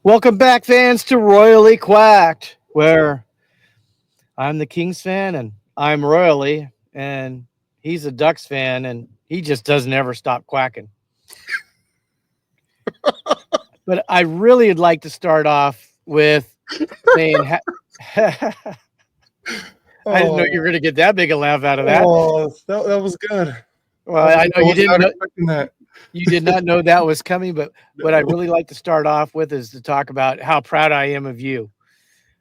Welcome back, fans, to Royally Quacked, where I'm the Kings fan and I'm Royally, and he's a Ducks fan, and he just doesn't ever stop quacking. But I really would like to start off with saying, I didn't know you were going to get that big a laugh out of that. That was good. Well, I know I you was didn't not know, expecting that. you did not know that was coming, but what I'd No. really like to start off with is to talk about how proud I am of you.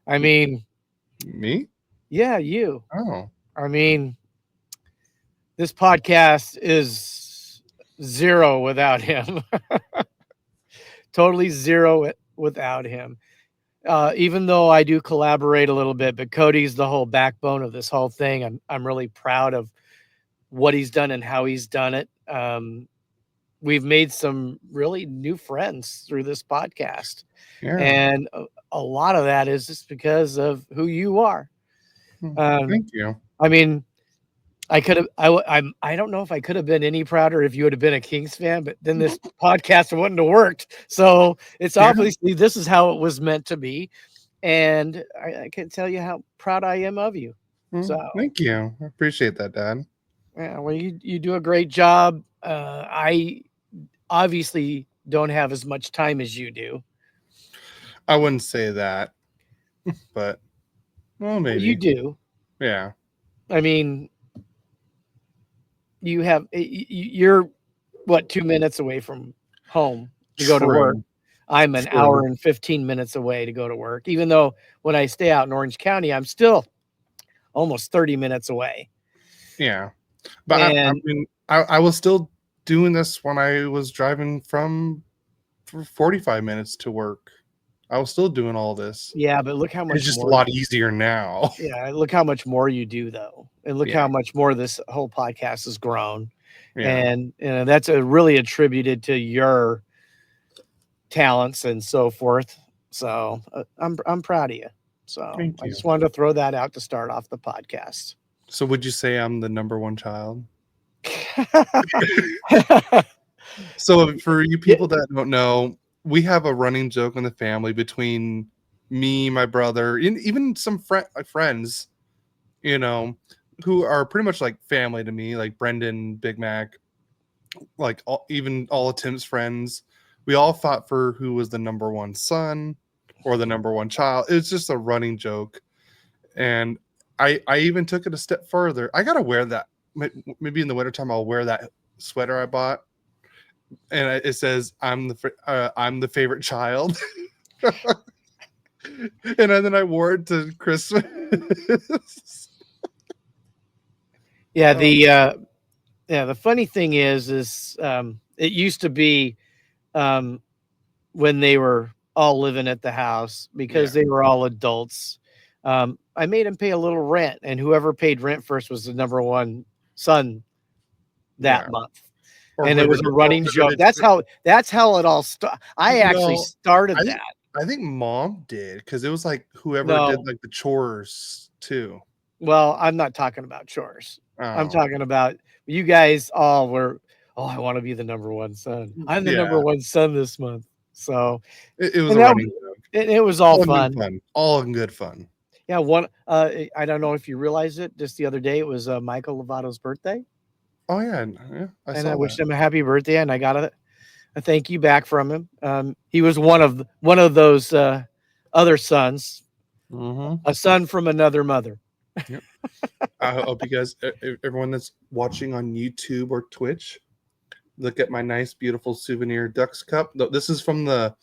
I mean, Me? yeah, you. Oh, I mean, this podcast is zero without him. Totally zero without him. Even though I do collaborate a little bit, but Cody's the whole backbone of this whole thing. I'm really proud of what he's done and how he's done it. We've made some really new friends through this podcast, yeah. and a lot of that is just because of who you are. Thank you. I mean, I could have. I don't know if I could have been any prouder if you would have been a Kings fan, but then this podcast wouldn't have worked. So it's Yeah. obviously this is how it was meant to be, and I can tell you how proud I am of you. So Thank you. I appreciate that, Dad. yeah, well, you do a great job. I obviously don't have as much time as you do. I wouldn't say that, but well, Well, you maybe. do. Yeah. I mean, you're what 2 minutes away from home to go to work. True. I'm an hour and 15 minutes away to go to work, even though when I stay out in Orange County, I'm still almost 30 minutes away. Yeah. But I And mean, I was still doing this when I was driving for 45 minutes to work. I was still doing all this. yeah, but look how much It's just a more. lot easier now. Yeah, look how much more you do though. And look Yeah. how much more this whole podcast has grown. Yeah. And that's really attributed to your talents and so forth. So I'm proud of you. So Thank I you. just wanted to throw that out to start off the podcast. So would you say I'm the number one child? So for you people that don't know, we have a running joke in the family between me, my brother, and even some friends, you know, who are pretty much like family to me, like Brendan, Big Mac, like even all of Tim's friends. We all fought for who was the number one son or the number one child. It's just a running joke. And I even took it a step further. I gotta wear that. Maybe in the wintertime I'll wear that sweater I bought, and it says I'm the favorite child. And then I wore it to Christmas. Yeah, the funny thing is it used to be when they were all living at the house because they were all adults. I made them pay a little rent, and whoever paid rent first was the number one son that month. And it was a running joke. That's how it all started. I actually started that. I think Mom did, because it was like whoever did like the chores too. Well, I'm not talking about chores. I'm Oh. talking about you guys all were. Oh, I want to be the number one son. I'm the number one son this month. So it was a running joke. It was all fun. All in good fun. Yeah, I don't know if you realized it. Just the other day, it was Michael Lovato's birthday. Oh yeah, I wished him a happy birthday, and I got a thank you back from him. He was one of those other sons, a son from another mother. Yep. I hope you guys, everyone that's watching on YouTube or Twitch, look at my nice, beautiful souvenir Ducks cup. This is from the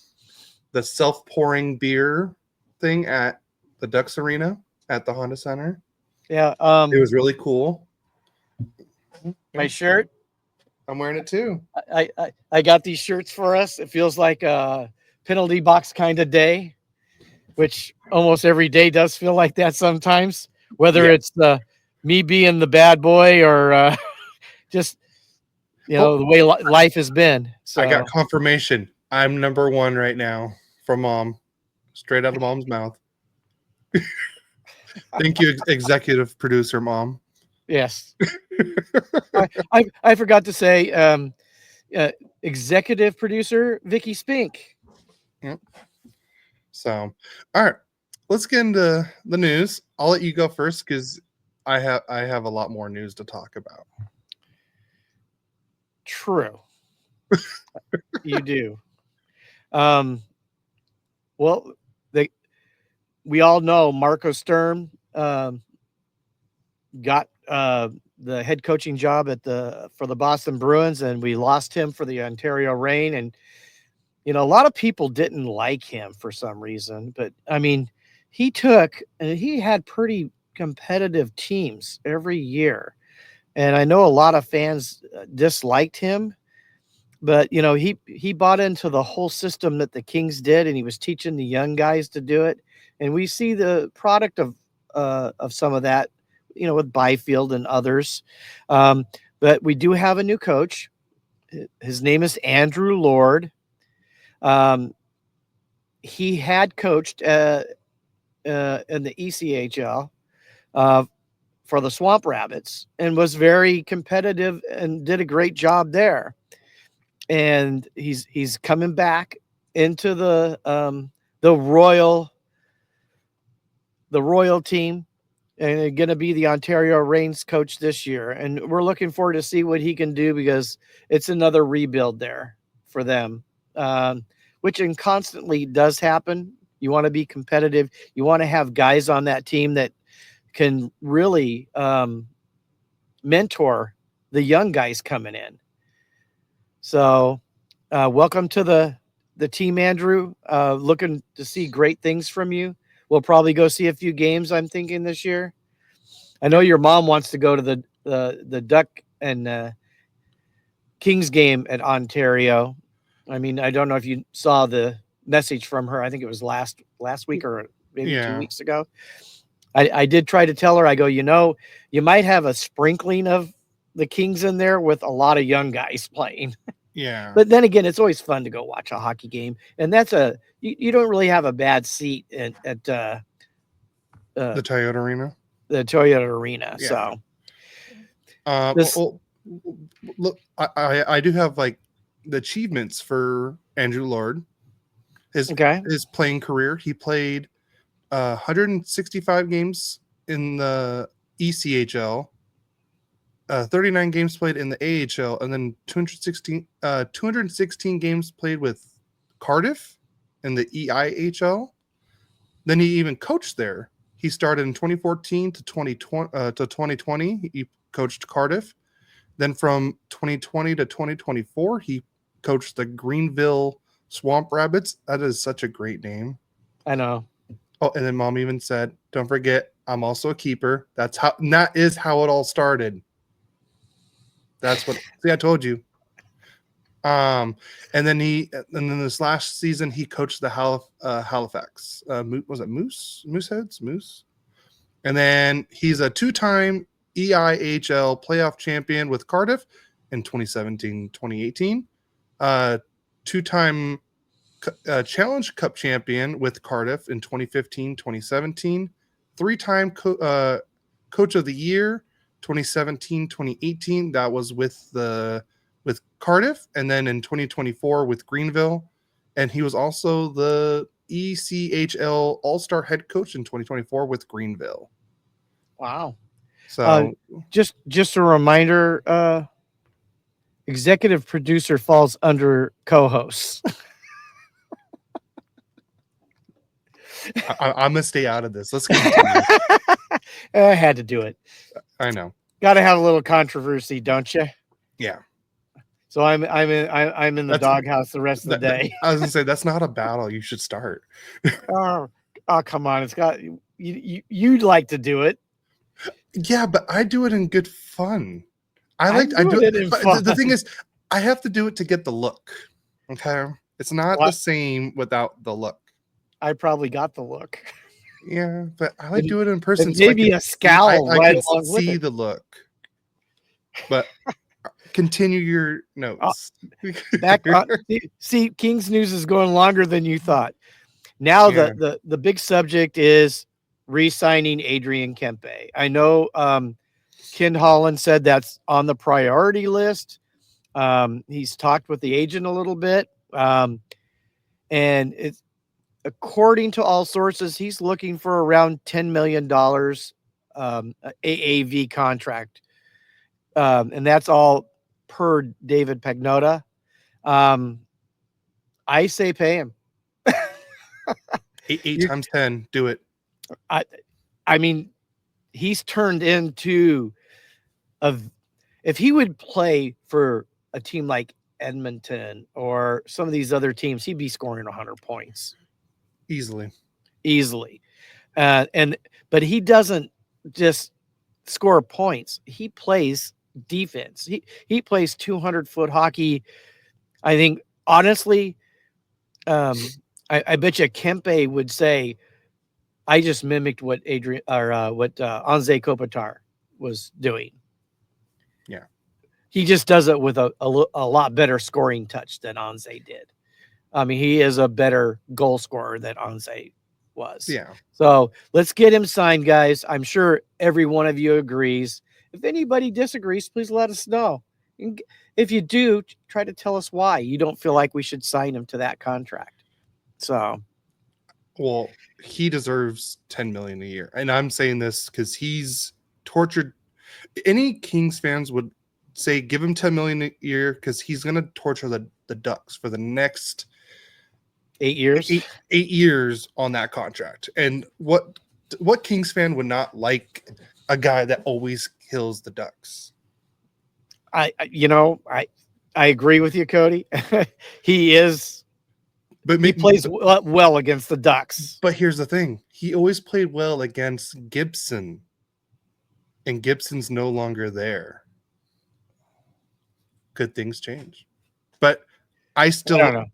self-pouring beer thing at the Ducks Arena at the Honda Center. Yeah, it was really cool. My shirt, I'm wearing it too. I got these shirts for us. It feels like a penalty box kind of day, which almost every day does feel like that sometimes. Whether it's me being the bad boy or just the way life has been. So I got confirmation. I'm number one right now from Mom, straight out of Mom's mouth. Thank you, executive producer Mom. Yes. I forgot to say executive producer Vicky Spink. Yep. So, all right, let's get into the news. I'll let you go first because I have a lot more news to talk about. True. You do. Well, we all know Marco Sturm got the head coaching job for the Boston Bruins, and we lost him for the Ontario Reign. And a lot of people didn't like him for some reason, but I mean, he had pretty competitive teams every year, and I know a lot of fans disliked him. But he bought into the whole system that the Kings did, and he was teaching the young guys to do it. And we see the product of some of that, with Byfield and others. But we do have a new coach. His name is Andrew Lord. He had coached in the ECHL for the Swamp Rabbits and was very competitive and did a great job there. And he's coming back into the Royal team, and going to be the Ontario Reigns coach this year. And we're looking forward to see what he can do, because it's another rebuild there for them, which constantly does happen. You want to be competitive. You want to have guys on that team that can really mentor the young guys coming in. So welcome to the team, Andrew. Looking to see great things from you. We'll probably go see a few games, I'm thinking, this year. I know your mom wants to go to the Duck and Kings game at Ontario. I mean, I don't know if you saw the message from her. I think it was last week or maybe 2 weeks ago. I did try to tell her, I go, you might have a sprinkling of the Kings in there with a lot of young guys playing. Yeah. But then again, it's always fun to go watch a hockey game. And that's you don't really have a bad seat at the Toyota Arena. The Toyota Arena. Yeah. So look, I do have like the achievements for Andrew Lord. His playing career. He played 165 games in the ECHL, 39 games played in the AHL, and then 216 games played with Cardiff in the EIHL. Then he even coached there. He started in 2014 to 2020. He coached Cardiff. Then from 2020 to 2024, he coached the Greenville Swamp Rabbits. That is such a great name. I know. Oh, and then Mom even said, "Don't forget, I'm also a keeper." That is how it all started. That's what. See, I told you. And then this last season he coached the Halifax. Was it Mooseheads? Moose. And then he's a 2-time EIHL playoff champion with Cardiff in 2017-2018. 2-time Challenge Cup champion with Cardiff in 2015-2017. 3-time Coach of the Year 2017-2018. That was with Cardiff, and then in 2024 with Greenville. And he was also the ECHL All-Star head coach in 2024 with Greenville. Wow. So just a reminder, executive producer falls under co-hosts. I'm gonna stay out of this. Let's continue. I had to do it. I know. Got to have a little controversy, don't you? Yeah. So I'm in the doghouse the rest of the day. I was gonna say that's not a battle you should start. Oh, come on! It's got you'd like to do it. Yeah, but I do it in good fun. I do it in fun. The thing is, I have to do it to get the look. Okay, it's not the same without the look. I probably got the look. Yeah, but I like do it in person. Maybe a scowl I can see the look. But continue your notes. See, King's News is going longer than you thought. Now the big subject is re-signing Adrian Kempe. I know Ken Holland said that's on the priority list. He's talked with the agent a little bit, and according to all sources, he's looking for around $10 million AAV contract. And that's all per David Pagnotta. I say pay him. Eight times 10, do it. I mean, he's turned into if he would play for a team like Edmonton or some of these other teams, he'd be scoring 100 points easily. But he doesn't just score points. He plays defense. He plays 200-foot hockey. I think honestly, I bet you Kempe would say, I just mimicked what Anze Kopitar was doing. Yeah. He just does it with a lot better scoring touch than Anze did. I mean, he is a better goal scorer than Anze was. Yeah. So let's get him signed, guys. I'm sure every one of you agrees. If anybody disagrees, please let us know. And if you do, try to tell us why you don't feel like we should sign him to that contract. So, well, he deserves $10 million a year, and I'm saying this because he's tortured. Any Kings fans would say give him $10 million a year because he's going to torture the Ducks for the next 8 years. 8 years on that contract. And what Kings fan would not like a guy that always kills the Ducks? I agree with you, Cody. He is. But he plays well against the Ducks. But here's the thing. He always played well against Gibson. And Gibson's no longer there. Could things change? But I don't know.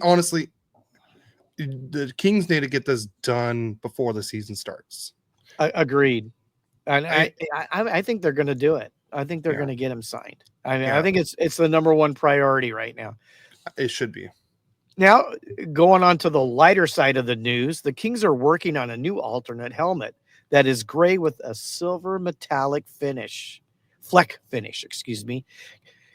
Honestly, the Kings need to get this done before the season starts. Agreed. And I think they're going to do it. I think they're going to get him signed. I mean, I think it's the number one priority right now. It should be. Now, going on to the lighter side of the news, the Kings are working on a new alternate helmet that is gray with a silver metallic fleck finish,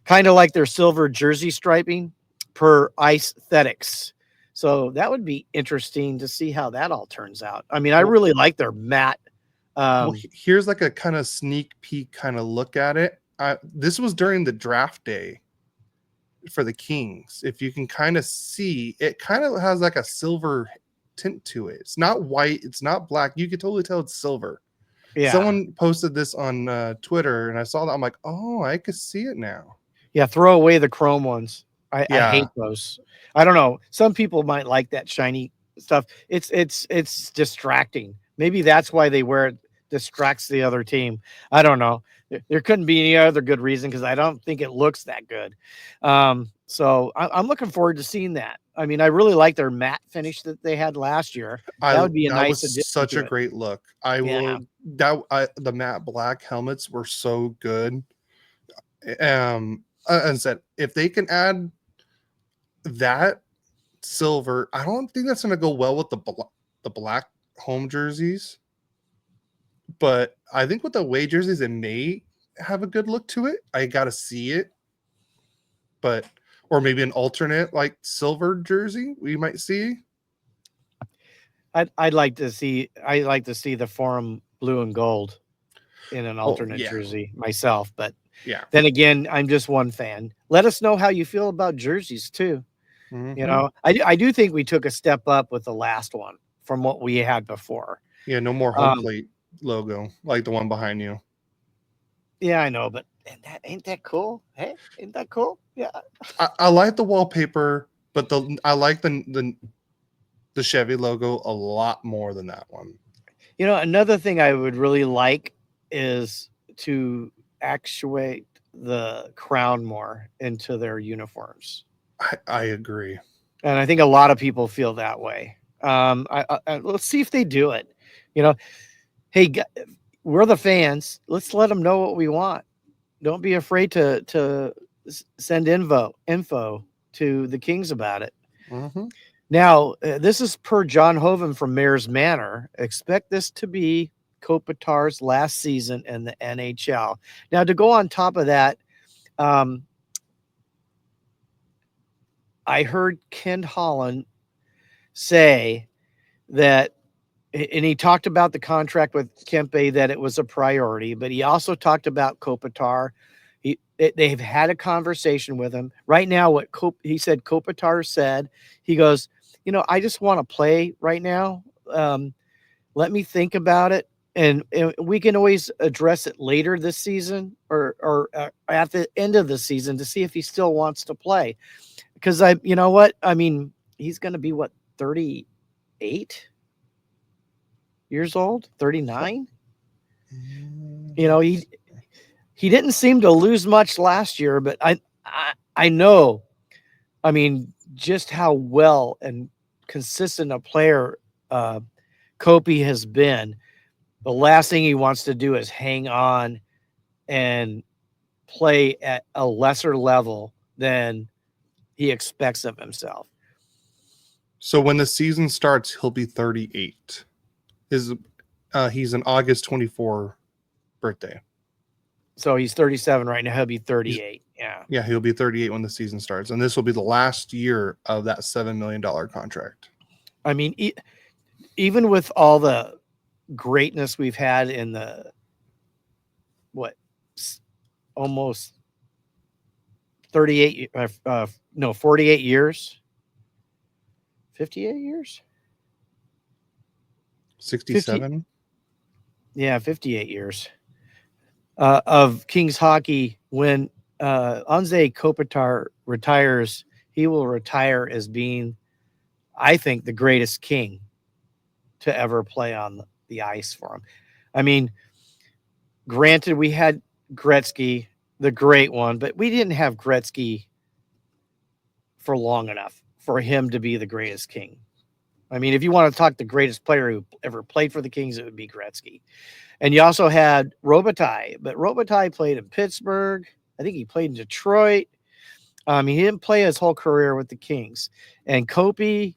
kind of like their silver jersey striping per Icethetics. So that would be interesting to see how that all turns out. I mean, I really like their matte. Well, here's like a kind of sneak peek kind of look at it. This was during the draft day for the Kings. If you can kind of see, it kind of has like a silver tint to it. It's not white, it's not black. You can totally tell it's silver. Yeah. Someone posted this on Twitter, and I saw that. I'm like, oh, I could see it now. Yeah, throw away the chrome ones. I hate those. I don't know. Some people might like that shiny stuff. It's distracting. Maybe that's why they wear it. Distracts the other team. I don't know. There couldn't be any other good reason because I don't think it looks that good. So I'm looking forward to seeing that. I mean, I really like their matte finish that they had last year. That would be a nice addition. Such a great look. The matte black helmets were so good. And said if they can add that silver, I don't think that's going to go well with the black home jerseys. But I think with the away jerseys, it may have a good look to it. I got to see it. Or maybe an alternate like silver jersey we might see. I'd like to see the Forum blue and gold in an alternate jersey myself. But then again, I'm just one fan. Let us know how you feel about jerseys too. Mm-hmm. You know, I do think we took a step up with the last one from what we had before. Yeah, no more home plate logo like the one behind you. Yeah, I know, but ain't that cool? Hey, ain't that cool? Yeah. I like the wallpaper, but I like the Chevy logo a lot more than that one. You know, another thing I would really like is to actuate the crown more into their uniforms. I agree. And I think a lot of people feel that way. Let's see if they do it. You know, hey, we're the fans. Let's let them know what we want. Don't be afraid to send info to the Kings about it. Mm-hmm. Now, this is per John Hoven from Mayor's Manor. Expect this to be Kopitar's last season in the NHL. Now, to go on top of that, I heard Ken Holland say that, and he talked about the contract with Kempe, that it was a priority, but he also talked about Kopitar. They've had a conversation with him right now. He said, Kopitar said, he goes, I just want to play right now. Let me think about it. And we can always address it later this season or at the end of the season to see if he still wants to play. Because you know what? I mean, he's going to be 38 years old, 39. He didn't seem to lose much last year, but I know, I mean, just how well and consistent a player Kopi has been. The last thing he wants to do is hang on and play at a lesser level than he expects of himself. So when the season starts, he'll be 38. He's an August 24 birthday. So he's 37 right now. He'll be 38. Yeah, he'll be 38 when the season starts. And this will be the last year of that $7 million contract. I mean, even with all the greatness we've had in the, almost 48, 48 years, 58 years, 67. 58 years of Kings hockey. When Anze Kopitar retires, he will retire as being, I think, the greatest King to ever play on the ice for him. I mean, granted, we had Gretzky, the great one, but we didn't have Gretzky for long enough for him to be the greatest King. I mean, if you want to talk the greatest player who ever played for the Kings, it would be Gretzky. And you also had Robitaille, but Robitaille played in Pittsburgh. I think he played in Detroit. He didn't play his whole career with the Kings. And Kopi,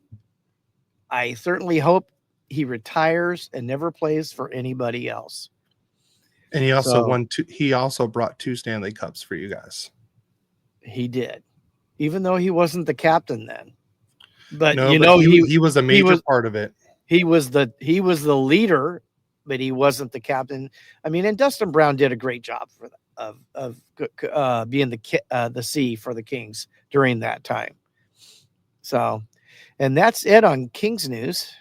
I certainly hope he retires and never plays for anybody else. And he also he also brought 2 Stanley Cups for you guys. He did, even though he wasn't the captain then. But he was a major part of it. He was the leader, but he wasn't the captain. I mean, and Dustin Brown did a great job of being the C for the Kings during that time. So, and that's it on Kings news.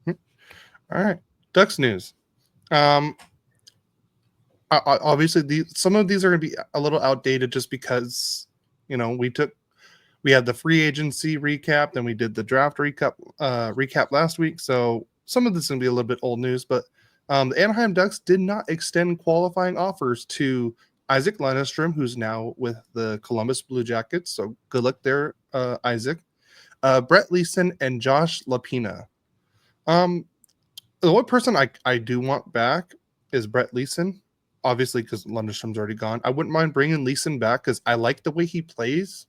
All right, Ducks news. Obviously, some of these are going to be a little outdated just because we had the free agency recap, then we did the draft recap last week. So some of this is going to be a little bit old news, but the Anaheim Ducks did not extend qualifying offers to Isaac Lennestrom, who's now with the Columbus Blue Jackets. So good luck there, Isaac. Brett Leeson and Josh Lapina. The one person I do want back is Brett Leeson, obviously because Lundstrom's already gone. I wouldn't mind bringing Leeson back because I like the way he plays,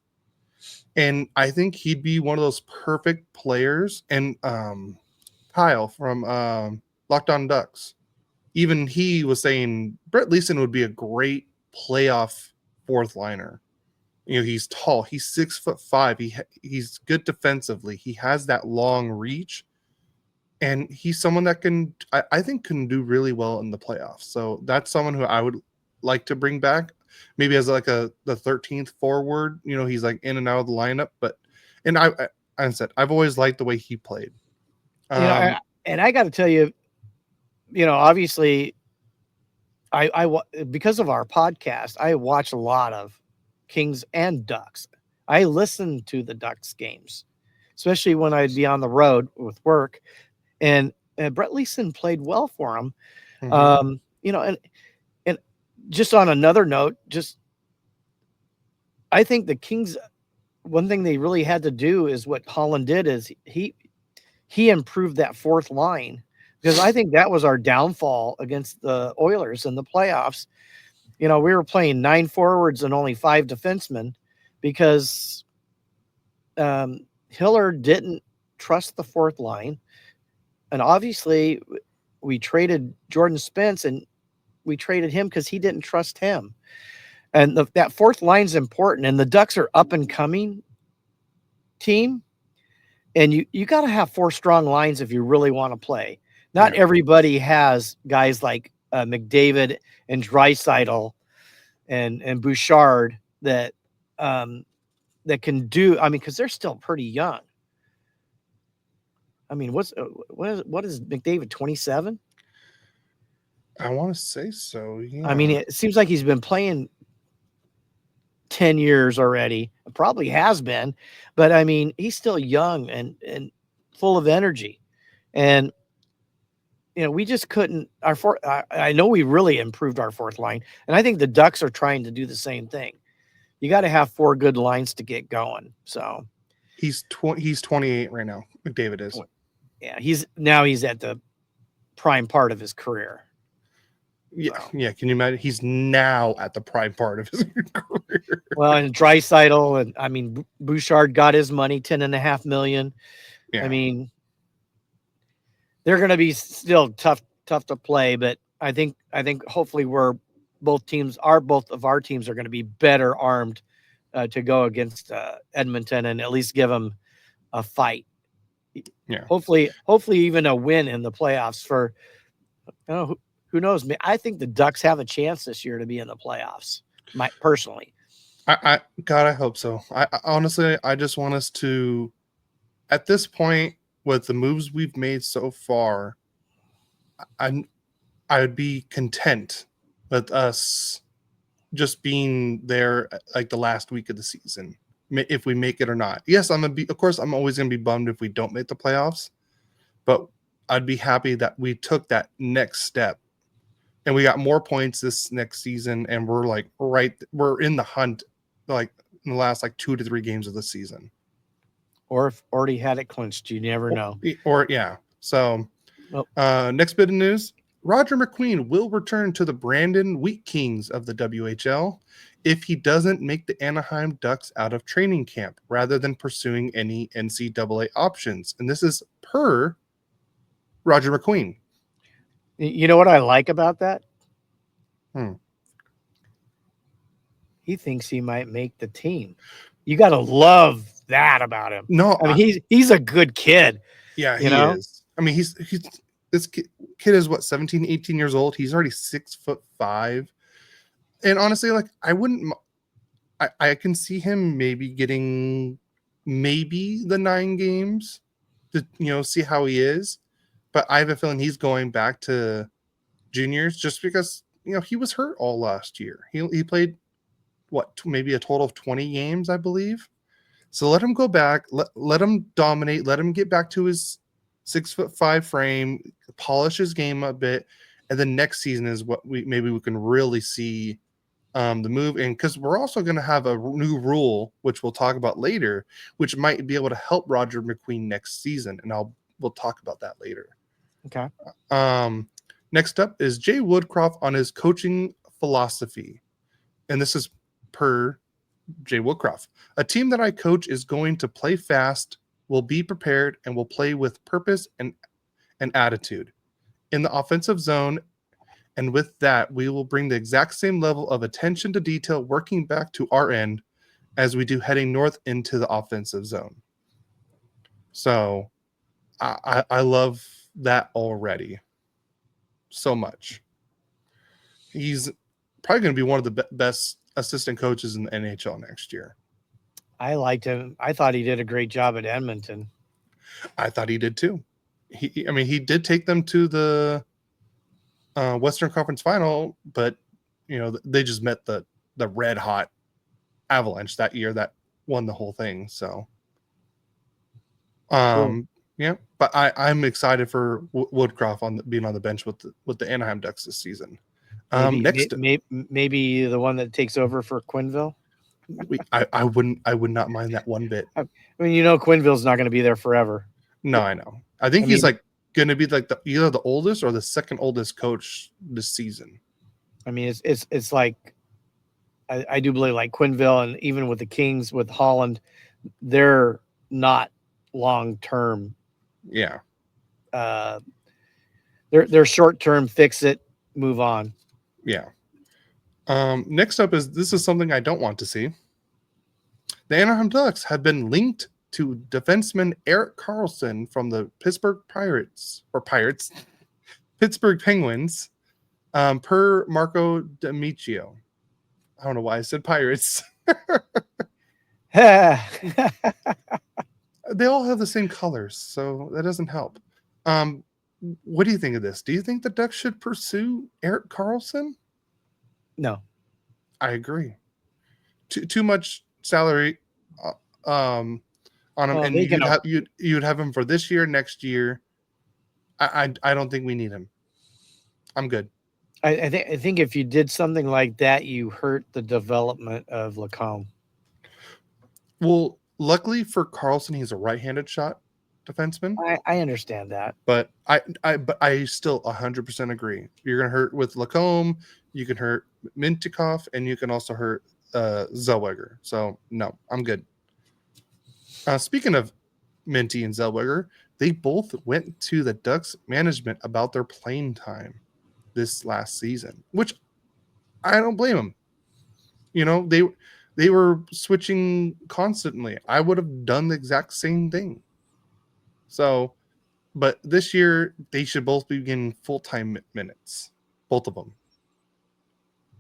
and I think he'd be one of those perfect players. And Kyle from Locked On Ducks, even he was saying Brett Leeson would be a great playoff fourth liner. He's tall, he's 6'5", he's good defensively, he has that long reach. And he's someone that I think can do really well in the playoffs. So that's someone who I would like to bring back, maybe as like the 13th forward. He's like in and out of the lineup. And I said, I've always liked the way he played. And I got to tell you, obviously, I because of our podcast, I watch a lot of Kings and Ducks. I listen to the Ducks games, especially when I'd be on the road with work. And Brett Leeson played well for him. Mm-hmm. And just on another note, I think the Kings, one thing they really had to do is what Holland did is he improved that fourth line, because I think that was our downfall against the Oilers in the playoffs. We were playing 9 forwards and only 5 defensemen because Hiller didn't trust the fourth line. And obviously, we traded Jordan Spence, and we traded him because he didn't trust him. And that fourth line's important. And the Ducks are up and coming team, And you got to have 4 strong lines if you really want to play. Not Yeah. everybody has guys like McDavid and Draisaitl and Bouchard that that can do. I mean, because they're still pretty young. I mean, what is McDavid, 27? I want to say so. Yeah. I mean, it seems like he's been playing 10 years already. Probably has been, but I mean, he's still young and full of energy. And we just couldn't. I know we really improved our 4th line, and I think the Ducks are trying to do the same thing. You got to have 4 good lines to get going. So he's 28 right now. McDavid is. Yeah, he's at the prime part of his career. Yeah, yeah. Can you imagine? He's now at the prime part of his career. Well, and Draisaitl, and I mean Bouchard got his money, $10.5 million. Yeah. I mean, they're going to be still tough to play, but I think hopefully both of our teams are going to be better armed to go against Edmonton and at least give them a fight. Yeah. Hopefully even a win in the playoffs for. Who knows? I think the Ducks have a chance this year to be in the playoffs. Personally, I hope so. I honestly, I just want us to, at this point, with the moves we've made so far, I would be content with us just being there like the last week of the season, if we make it or not. Yes, I'm always gonna be bummed if we don't make the playoffs, but I'd be happy that we took that next step. And we got more points this next season, and we're in the hunt, like in the last 2 to 3 games of the season. Or if already had it clinched, you never know. So, next bit of news: Roger McQueen will return to the Brandon Wheat Kings of the WHL if he doesn't make the Anaheim Ducks out of training camp, rather than pursuing any NCAA options. And this is per Roger McQueen. You know what I like about that? He thinks he might make the team. You got to love that about him. No, I mean he's a good kid. Yeah, he is. I mean, this kid is what, 17, 18 years old. He's already 6'5", and honestly, I can see him maybe getting the 9 games to see how he is. But I have a feeling he's going back to juniors just because he was hurt all last year. He played maybe a total of 20 games, I believe. So let him go back, let him dominate, let him get back to his 6'5" frame, polish his game a bit, and then next season is what we can really see the move. And because we're also going to have a new rule, which we'll talk about later, which might be able to help Roger McQueen next season, and we'll talk about that later. Okay. Next up is Jay Woodcroft on his coaching philosophy, and this is per Jay Woodcroft. A team that I coach is going to play fast, will be prepared, and will play with purpose and attitude in the offensive zone. And with that, we will bring the exact same level of attention to detail working back to our end as we do heading north into the offensive zone. So I love that already so much. He's probably going to be one of the best assistant coaches in the NHL next year. I liked him. I thought he did a great job at Edmonton. I thought he did too. He did take them to the Western Conference Final, but they just met the red hot Avalanche that year that won the whole thing. So, Cool. Yeah, but I'm excited for Woodcroft being on the bench with the Anaheim Ducks this season. Maybe the one that takes over for Quenneville. I would not mind that one bit. I mean, Quenneville's not going to be there forever. No, I know. I think he's going to be either the oldest or the second oldest coach this season. I mean, it's like I do believe Quenneville, and even with the Kings with Holland, they're not long term. Yeah. They're short term. Fix it, move on. Yeah. Next up this is something I don't want to see. The Anaheim Ducks have been linked to defenseman Erik Karlsson from the Pittsburgh Pittsburgh Penguins, per Marco D'Amicio. I don't know why I said Pirates. They all have the same colors, so that doesn't help. What do you think of this? Do you think the Ducks should pursue Erik Karlsson? No. I agree. Too much salary on him, and you'd have him for this year, next year. I don't think we need him. I'm good. I think if you did something like that, you hurt the development of Lacombe. Well, luckily for Karlsson, he's a right-handed shot defenseman. I understand that, but I still 100% agree. You're gonna hurt with Lacombe, you can hurt Mintyukov, and you can also hurt Zellweger. So no, I'm good. Speaking of Minty and Zellweger, they both went to the Ducks management about their playing time this last season, which I don't blame them. You know, they were switching constantly. I would have done the exact same thing. So, but this year they should both be getting full-time minutes, both of them.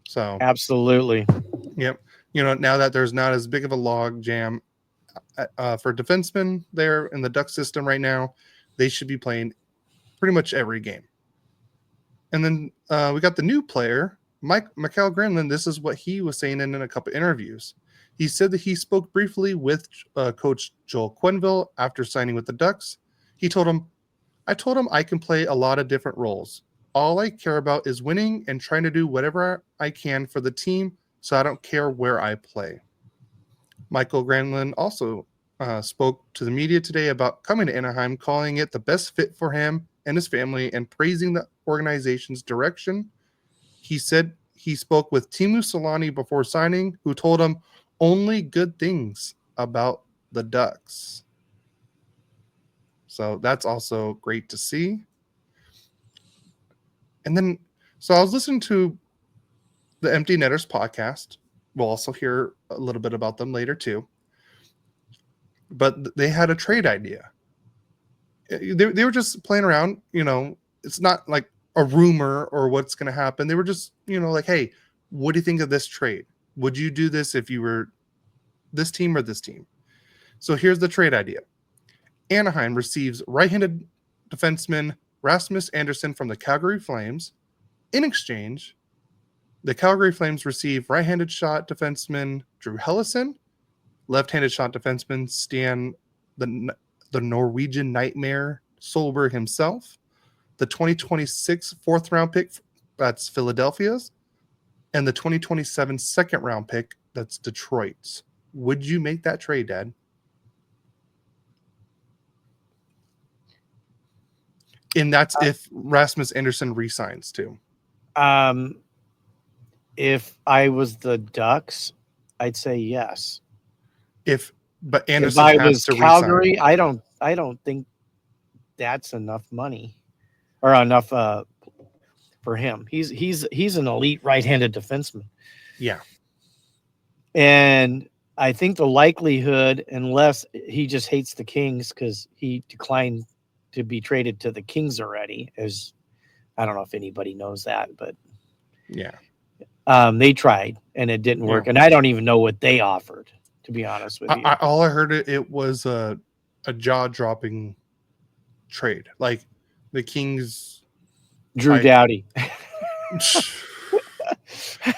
So absolutely. Yep. You know, now that there's not as big of a log jam for defensemen there in the Duck system right now, they should be playing pretty much every game. And then we got the new player, Mikael Granlund. This is what he was saying in a couple interviews. He said that he spoke briefly with Coach Joel Quenneville after signing with the Ducks. I told him I can play a lot of different roles. All I care about is winning and trying to do whatever I can for the team, so I don't care where I play. Mikael Granlund also spoke to the media today about coming to Anaheim, calling it the best fit for him and his family, and praising the organization's direction. He said he spoke with Teemu Selanne before signing, who told him only good things about the Ducks. So that's also great to see. And then, so I was listening to the Empty Netters podcast. We'll also hear a little bit about them later too. But they had a trade idea. They were just playing around, you know. It's not like a rumor or what's going to happen. They were just, you know, like, hey, what do you think of this trade? Would you do this if you were this team or this team? So here's the trade idea. Anaheim receives right-handed defenseman Rasmus Andersson from the Calgary Flames. In exchange, the Calgary Flames receive right-handed shot defenseman Drew Helleson, left-handed shot defenseman Stan the Norwegian Nightmare Solberg himself, the 2026 fourth-round pick, that's Philadelphia's, and the 2027 second-round pick, that's Detroit's. Would you make that trade, Dad? And that's if Rasmus Andersson resigns too. If I was the Ducks, I'd say yes. But Andersson if I has was to Calgary, resign. I don't think that's enough money or enough for him. He's an elite right-handed defenseman. Yeah. And I think the likelihood, unless he just hates the Kings because he declined to be traded to the Kings already, as I don't know if anybody knows that, but yeah, they tried and it didn't work. And I don't even know what they offered, to be honest with you. All I heard it was a jaw-dropping trade, like the Kings. Drew Doughty.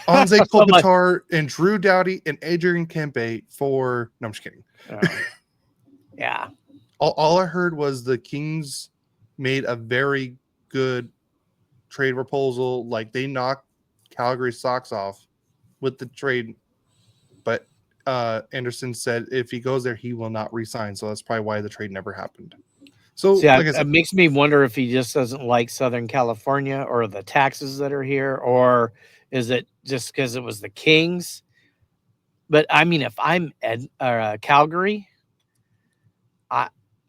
Anze Kopitar and Drew Doughty and Adrian Kempe for... No, I'm just kidding. Yeah. All I heard was the Kings made a very good trade proposal. Like, they knocked Calgary's socks off with the trade. But Anderson said if he goes there, he will not resign. So that's probably why the trade never happened. So like I said, it makes me wonder if he just doesn't like Southern California or the taxes that are here, or is it just because it was the Kings? But I mean, if I'm Calgary,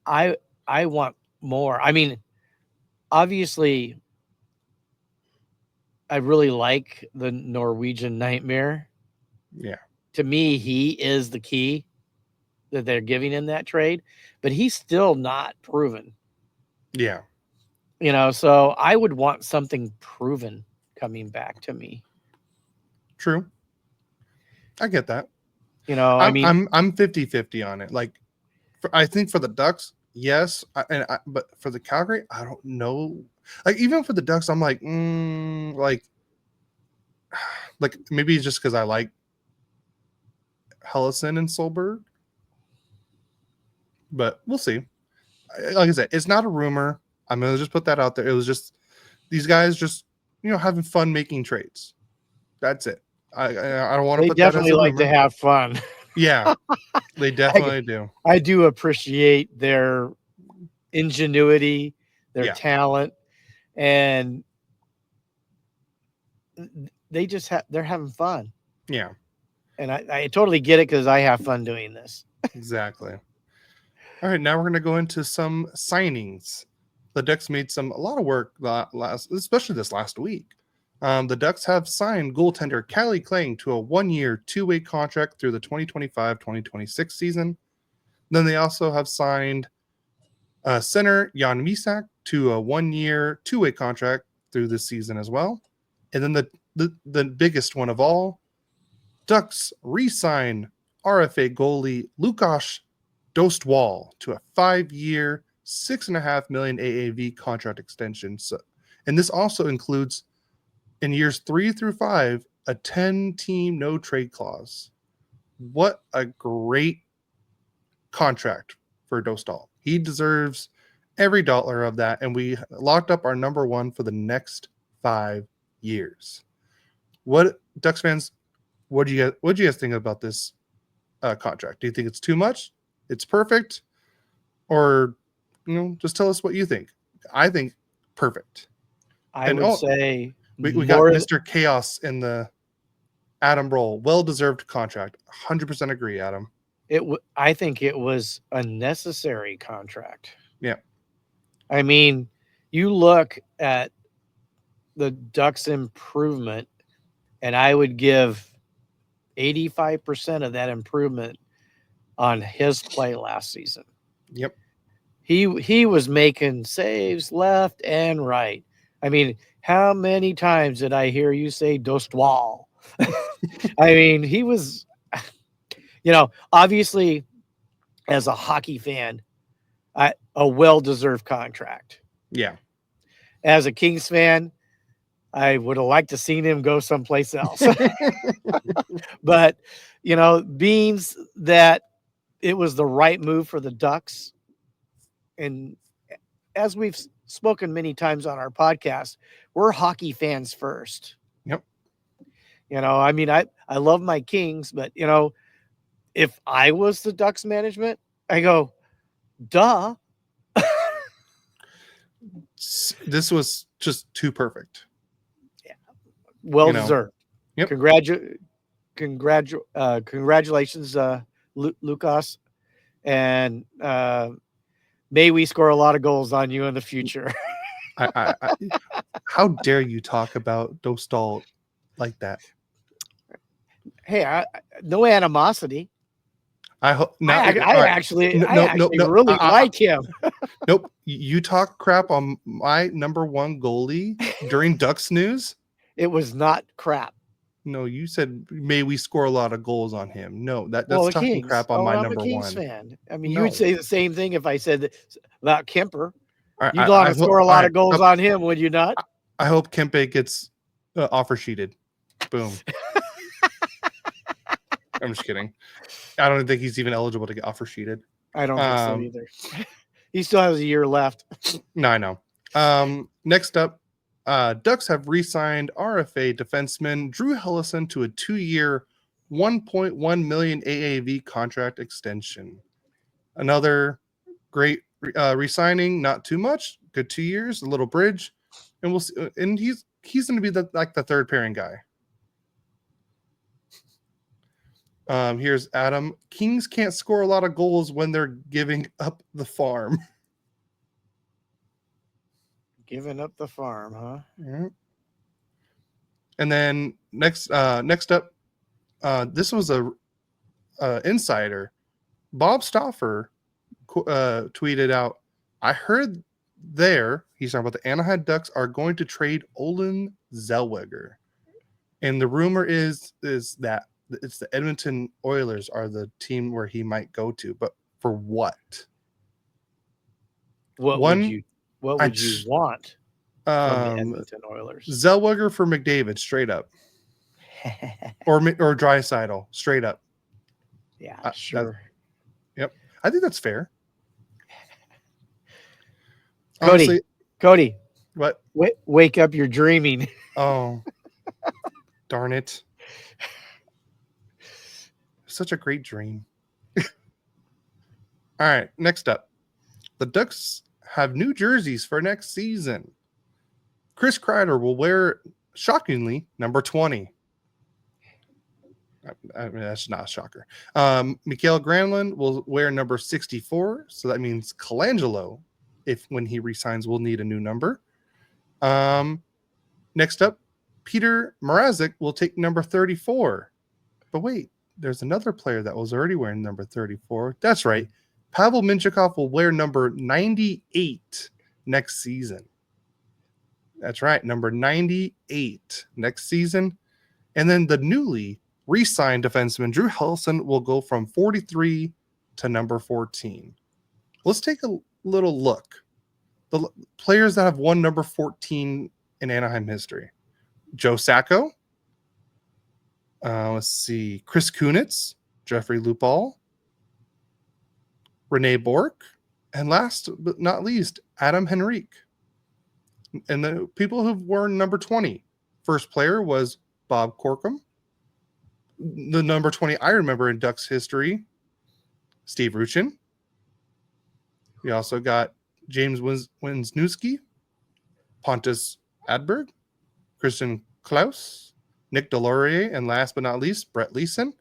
I want more. I mean, obviously, I really like the Norwegian Nightmare. Yeah. To me, he is the key. that they're giving in that trade, but he's still not proven. Yeah. So I would want something proven coming back to me. True. I get that. I mean, I'm 50-50 on it. Like, I think for the Ducks, yes, but for the Calgary, I don't know. Like, even for the Ducks, I'm like, like maybe it's just because I like Hellison and Solberg, but we'll see. Like I said, it's not a rumor. I'm gonna just put that out there. It was just these guys just having fun making trades. That's it. I don't want to they put that as definitely a like rumor. to have fun. Yeah, they definitely do. I do appreciate their ingenuity, their talent, and they're having fun. Yeah, And I totally get it because I have fun doing this. exactly. All right, now we're going to go into some signings. The Ducks made a lot of work especially this last week. The Ducks have signed goaltender Callie Klang to a 1-year, 2-way contract through the 2025-2026 season. Then they also have signed center Jan Misak to a 1-year, 2-way contract through this season as well. And then the biggest one of all, Ducks re-sign RFA goalie Lukas Dostal to a 5-year, $6.5 million AAV contract extension. And this also includes, in years 3 through 5, a 10-team no trade clause. What a great contract for Dostal. He deserves every dollar of that, and we locked up our number one for the next 5 years. What Ducks fans? What do you guys think about this contract? Do you think it's too much? It's perfect, or just tell us what you think. I think perfect. I would say we got Mr. Chaos in the Adam Roll. Well-deserved contract. 100% agree, Adam. I think it was a necessary contract. Yeah. I mean, you look at the Ducks' improvement, and I would give 85% of that improvement on his play last season. Yep. He was making saves left and right. I mean, how many times did I hear you say Dostal? I mean, he was, obviously, as a hockey fan, a well-deserved contract. Yeah. As a Kings fan, I would have liked to seen him go someplace else. But, beings that it was the right move for the Ducks. And as we've spoken many times on our podcast, we're hockey fans first. Yep. I mean, I love my Kings, but, if I was the Ducks management, I go, duh. This was just too perfect. Yeah. Well deserved. Yep. Congratulations, Lukas. And may we score a lot of goals on you in the future. How dare you talk about Dostal like that? Hey, no animosity. I hope not. I actually really like him. Nope. You talk crap on my number one goalie during Ducks news. It was not crap. No, you said may we score a lot of goals on him. No, that's talking Kings. crap on my I'm number a Kings one fan. I mean, you would say the same thing if I said that about Kemper. Right, You'd want to score a lot of goals on him, would you not? I hope Kempe gets offer sheeted. Boom. I'm just kidding. I don't think he's even eligible to get offer sheeted. I don't think so either. He still has a year left. No, I know. Next up, Ducks have re-signed RFA defenseman Drew Hellison to a 2-year, $1.1 million AAV contract extension. Another great re-signing, not too much. Good 2 years, a little bridge, and we'll see. And he's going to be the third pairing guy. Here's Adam. Kings can't score a lot of goals when they're giving up the farm. Giving up the farm, huh? Yeah. And then next up, this was a insider. Bob Stauffer tweeted out, I heard he's talking about the Anaheim Ducks are going to trade Olin Zellweger. And the rumor is that it's the Edmonton Oilers are the team where he might go to. But for what? What would you want from the um, Edmonton Oilers? Zellweger for McDavid, straight up. or Draisaitl, straight up. Yeah, sure. Yep. I think that's fair. Cody, what? Wake up! You're dreaming. Oh, darn it! Such a great dream. All right, next up, the Ducks have new jerseys for next season. Chris Kreider will wear, shockingly, number 20. I mean, that's not a shocker. Mikael Granlund will wear number 64, so that means Colangelo, when he resigns, will need a new number. Next up, Peter Mrazek will take number 34. But wait, there's another player that was already wearing number 34. That's right. Pavel Mintyukov will wear number 98 next season. That's right, number 98 next season. And then the newly re-signed defenseman Drew Helleson will go from 43 to number 14. Let's take a little look. The players that have won number 14 in Anaheim history. Joe Sacco. Let's see. Chris Kunitz, Jeffrey Lupal, Rene Bourque, and last but not least, Adam Henrique. And the people who've worn number 20. First player was Bob Corkum. The number 20 I remember in Ducks history, Steve Ruchin. We also got James Wisniewski, Pontus Adberg, Christian Klaus, Nick Delorier, and last but not least, Brett Leeson.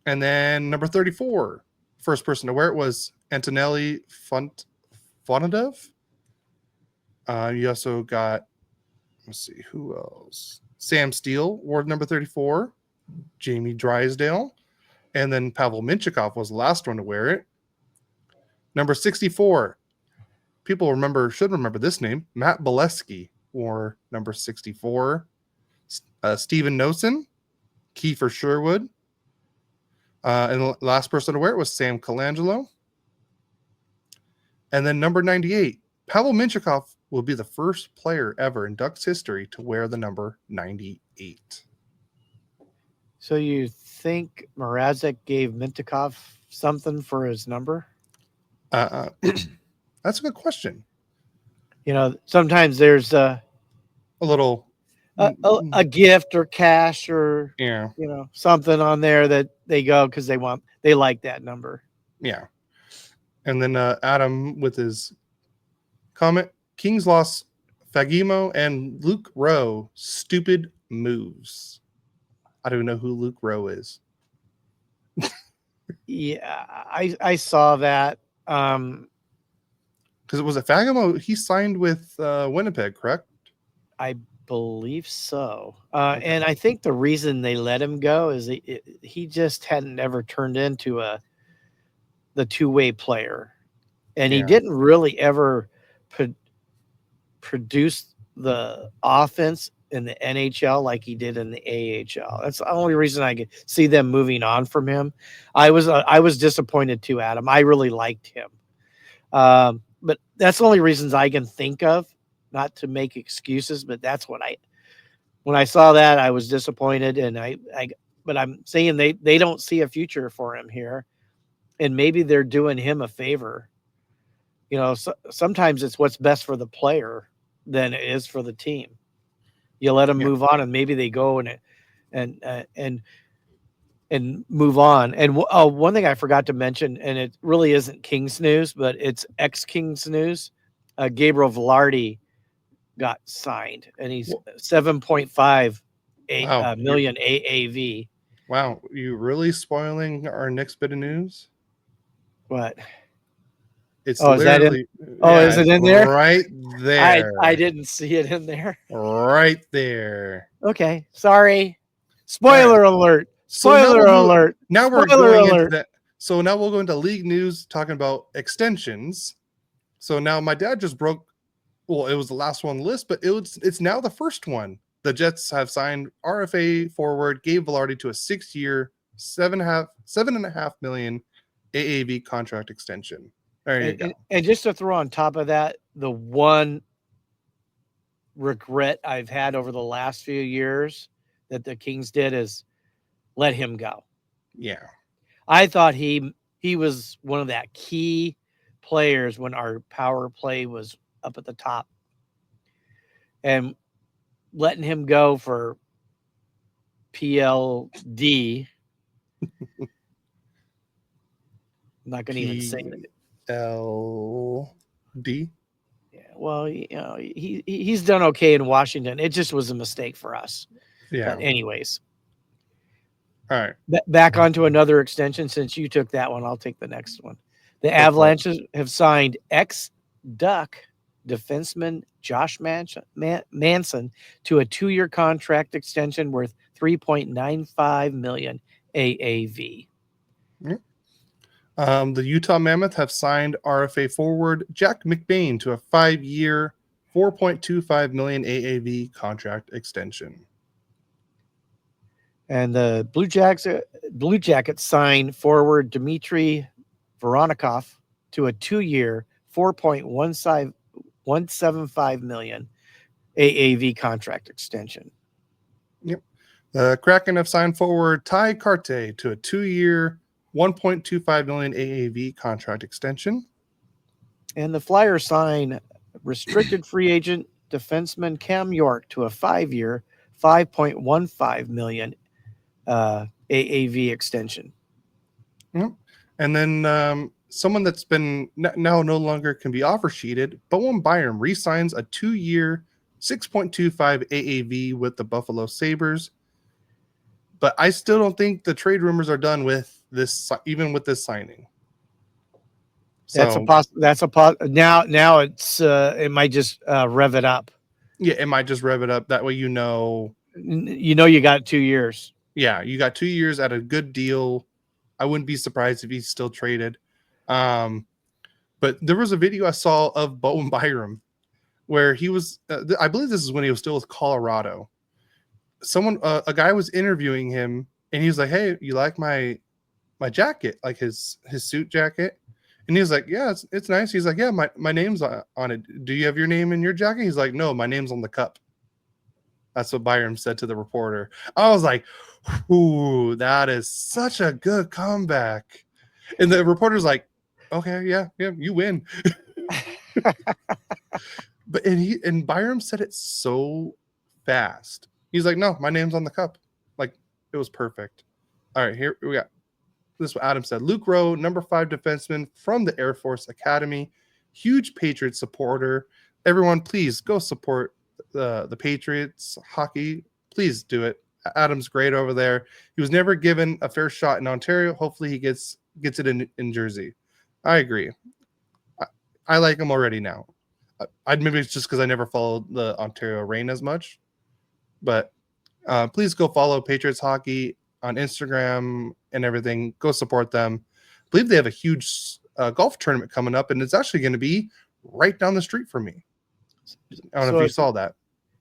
And then number 34, first person to wear it was Antonelli Fonadov. You also got, let's see, who else? Sam Steele wore number 34, Jamie Drysdale, and then Pavel Mintyukov was the last one to wear it. Number 64, people should remember this name, Matt Bolesky wore number 64. Steven Nosen, Kiefer Sherwood, and the last person to wear it was Sam Colangelo. And then number 98, Pavel Mintyukov will be the first player ever in Ducks history to wear the number 98. So you think Mrazek gave Mintyukov something for his number? That's a good question. You know, sometimes there's a little a gift or cash or something on there that they go because they like that number. Yeah. And then Adam with his comment, Kings lost Fagimo and Luke Rowe. Stupid moves. I don't know who Luke Rowe is. Yeah, I saw that. Because it was a Fagimo. He signed with Winnipeg, correct? I believe so. And I think the reason they let him go is he just hadn't ever turned into the two-way player. And he didn't really ever produce the offense in the NHL like he did in the AHL. That's the only reason I could see them moving on from him. I was disappointed too, Adam. I really liked him. But that's the only reasons I can think of, not to make excuses, but that's what when I saw that, I was disappointed. And but I'm saying they don't see a future for him here. And maybe they're doing him a favor. You know, sometimes it's what's best for the player than it is for the team. You let them move on, and maybe they go and move on. And one thing I forgot to mention, and it really isn't Kings news, but it's ex-Kings news. Gabriel Velarde got signed, and he's 7.5 million AAV. Wow, you really spoiling our next bit of news? What? It's is that in? Is it in there? Right there. I didn't see it in there. Right there. Okay, sorry. Spoiler alert. Spoiler alert. Now we're Spoiler going alert. into that. So now we'll go into league news talking about extensions. So now my dad just broke. Well, it was the last one on the list, but it's now the first one. The Jets have signed RFA forward Gabe Velarde to a 6-year, $7.5 million AAV contract extension. There you go. And just to throw on top of that, the one regret I've had over the last few years that the Kings did is let him go. Yeah. I thought he was one of that key players when our power play was up at the top. And letting him go for PLD. I'm not going to even say it. PLD. Yeah, well, he's done okay in Washington. It just was a mistake for us. Yeah. But anyways. All right. Back onto another extension. Since you took that one, I'll take the next one. The Avalanches have signed ex-Duck defenseman Josh Manson to a 2-year contract extension worth $3.95 million AAV. The Utah Mammoth have signed RFA forward Jack McBain to a 5-year, $4.25 million AAV contract extension. And the Blue Jackets signed forward Dmitry Voronikov to a 2-year, $4.175 million AAV contract extension. Yep. The Kraken have signed forward Ty Carte to a 2-year, $1.25 million AAV contract extension. And the Flyers sign restricted free agent defenseman Cam York to a 5-year, $5.15 million AAV extension. Yep. And then someone that's been now no longer can be offer sheeted, Bowen Byram re-signs a 2-year, $6.25 AAV with the Buffalo Sabres. But I still don't think the trade rumors are done with this, even with this signing. So now it's it might just rev it up. Yeah, it might just rev it up. That way, you got 2 years. Yeah, you got 2 years at a good deal. I wouldn't be surprised if he's still traded. But there was a video I saw of Bowen Byram where he was. I believe this is when he was still with Colorado. A guy was interviewing him, and he was like, "Hey, you like my jacket, like his suit jacket?" And he was like, "Yeah, it's nice." He's like, "Yeah, my name's on it. Do you have your name in your jacket?" He's like, "No, my name's on the cup." That's what Byram said to the reporter. I was like, "Ooh, that is such a good comeback." And the reporter's like, "Okay, yeah, you win." And Byram said it so fast. He's like, "No, my name's on the cup." Like, it was perfect. All right, here we got. This is what Adam said. Luke Rowe, number 5 defenseman from the Air Force Academy, huge Patriots supporter. Everyone, please go support the Patriots hockey. Please do it. Adam's great over there. He was never given a fair shot in Ontario. Hopefully he gets it in Jersey. I agree. I like him already now. Maybe it's just because I never followed the Ontario Reign as much. But please go follow Patriots hockey on Instagram and everything. Go support them. I believe they have a huge golf tournament coming up, and it's actually going to be right down the street from me. I don't know if you saw that.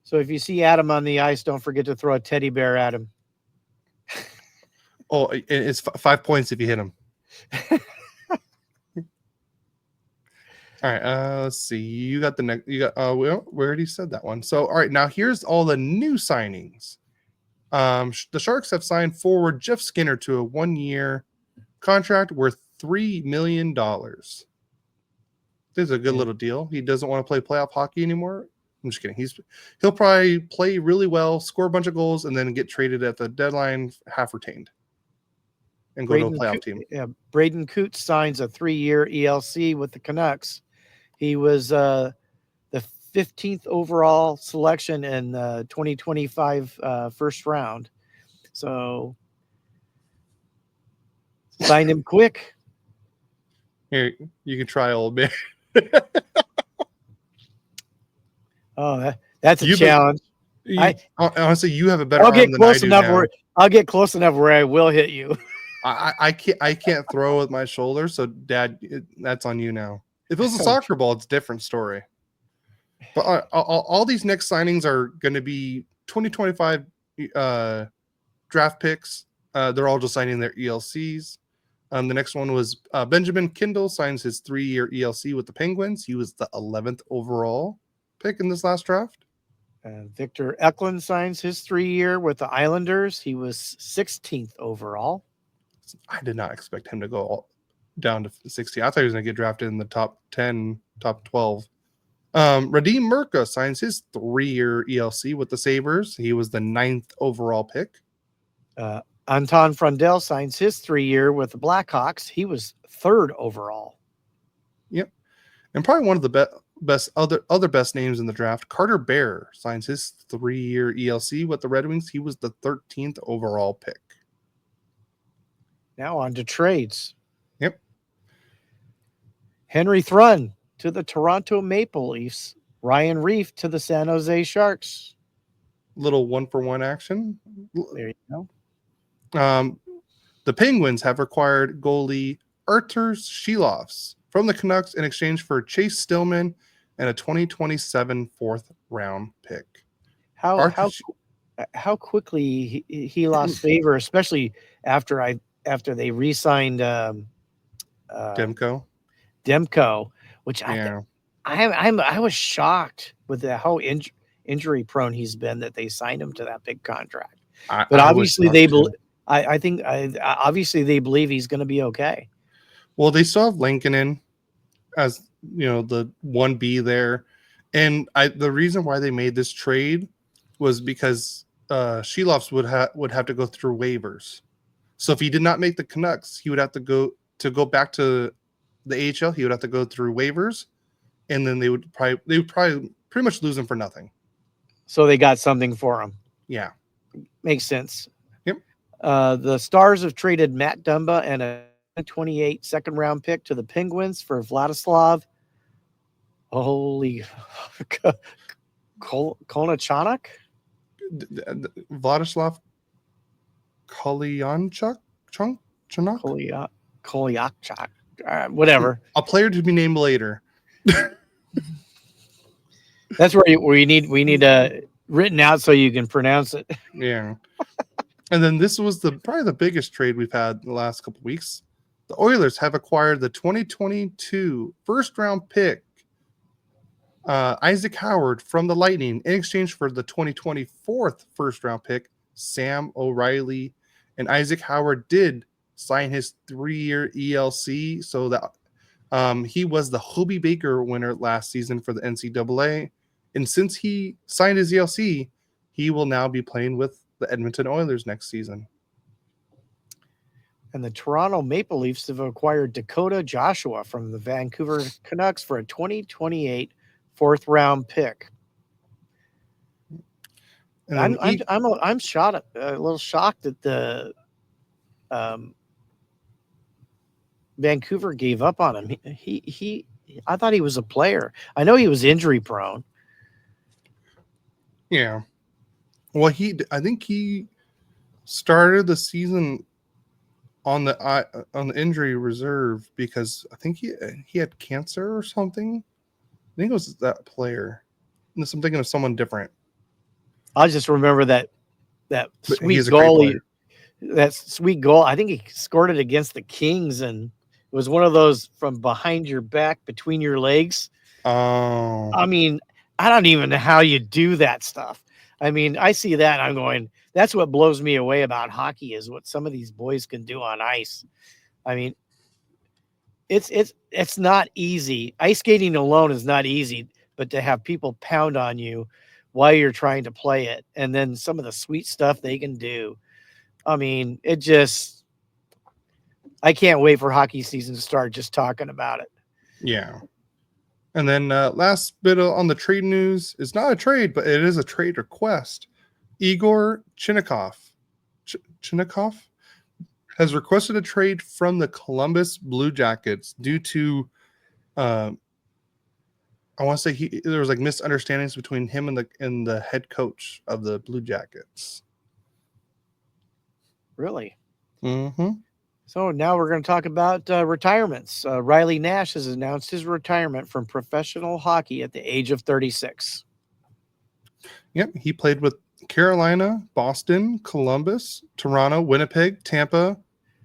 So if you see Adam on the ice, don't forget to throw a teddy bear at him. Oh, it's 5 points if you hit him. All right, let's see. You got the next. You got. Well, we already said that one. So, all right, now here's all the new signings. The Sharks have signed forward Jeff Skinner to a 1-year contract worth $3 million. This is a good little deal. He doesn't want to play playoff hockey anymore. I'm just kidding. He'll probably play really well, score a bunch of goals, and then get traded at the deadline, half retained, and go to a playoff team. Yeah, Braden Coots signs a 3-year ELC with the Canucks. He was the 15th overall selection in 2025 first round. So sign him quick. Here, you can try, old man. Oh, that's a challenge. Honestly, you have a better arm than I do now. I'll get close enough where I will hit you. I can't throw with my shoulder, so Dad, that's on you now. If it was a soccer ball, it's a different story. But all these next signings are going to be 2025 draft picks. They're all just signing their ELCs. The next one was Benjamin Kindle signs his 3-year ELC with the Penguins. He was the 11th overall pick in this last draft. Victor Eklund signs his 3-year with the Islanders. He was 16th overall. I did not expect him to go down to 16. I thought he was going to get drafted in the top 10, top 12. Radim Murka signs his 3-year ELC with the Sabres. He was the 9th overall pick. Anton Frundell signs his 3-year with the Blackhawks. He was 3rd overall. Yep. And probably one of the other best names in the draft, Carter Bear signs his 3-year ELC with the Red Wings. He was the 13th overall pick. Now on to trades. Yep. Henry Thrun to the Toronto Maple Leafs. Ryan Reif to the San Jose Sharks. Little 1-for-1 action. There you go. The Penguins have acquired goalie Artur Shilovs from the Canucks in exchange for Chase Stillman and a 2027 4th-round pick. How quickly he lost favor, especially after they re-signed Demko, which I was shocked with how injury prone he's been that they signed him to that big contract. But obviously obviously they believe he's going to be okay. Well, they still have Lankinen as the 1B there, and the reason why they made this trade was because Shilovs would have to go through waivers. So if he did not make the Canucks, he would have to go back to the AHL. He would have to go through waivers, and then they would probably pretty much lose him for nothing. So they got something for him. Yeah, makes sense. Yep. The Stars have traded Matt Dumba and a 28 second-round pick to the Penguins for Vladislav. Holy Konachuk? Vladislav Kolyachuk? Kolyachuk. Whatever. A player to be named later. That's where we need written out so you can pronounce it. Yeah. And then this was probably the biggest trade we've had in the last couple of weeks. The Oilers have acquired the 2022 first-round pick, Isaac Howard from the Lightning, in exchange for the 2024 first-round pick, Sam O'Reilly. And Isaac Howard did sign his 3-year ELC, so that he was the Hobie Baker winner last season for the NCAA. And since he signed his ELC, he will now be playing with the Edmonton Oilers next season. And the Toronto Maple Leafs have acquired Dakota Joshua from the Vancouver Canucks for a 2028 4th-round pick. And I'm shocked, a little shocked that the Vancouver gave up on him. I thought he was a player. I know he was injury prone. Yeah. Well, I think he started the season on the injury reserve because I think he had cancer or something. I think it was that player. Unless I'm thinking of someone different. I just remember that sweet goal. That sweet goal. I think he scored it against the Kings, and it was one of those from behind your back, between your legs. Oh. I mean, I don't even know how you do that stuff. I mean, I see that and I'm going, that's what blows me away about hockey is what some of these boys can do on ice. I mean, it's not easy. Ice skating alone is not easy, but to have people pound on you while you're trying to play it, and then some of the sweet stuff they can do. I mean, I can't wait for hockey season to start just talking about it. Yeah. And then last bit on the trade news is not a trade, but it is a trade request. Igor Chinnikov has requested a trade from the Columbus Blue Jackets due to, I want to say there was like misunderstandings between him and the head coach of the Blue Jackets. Really? Mm-hmm. So now we're going to talk about retirements. Riley Nash has announced his retirement from professional hockey at the age of 36. Yep, he played with Carolina, Boston, Columbus, Toronto, Winnipeg, Tampa,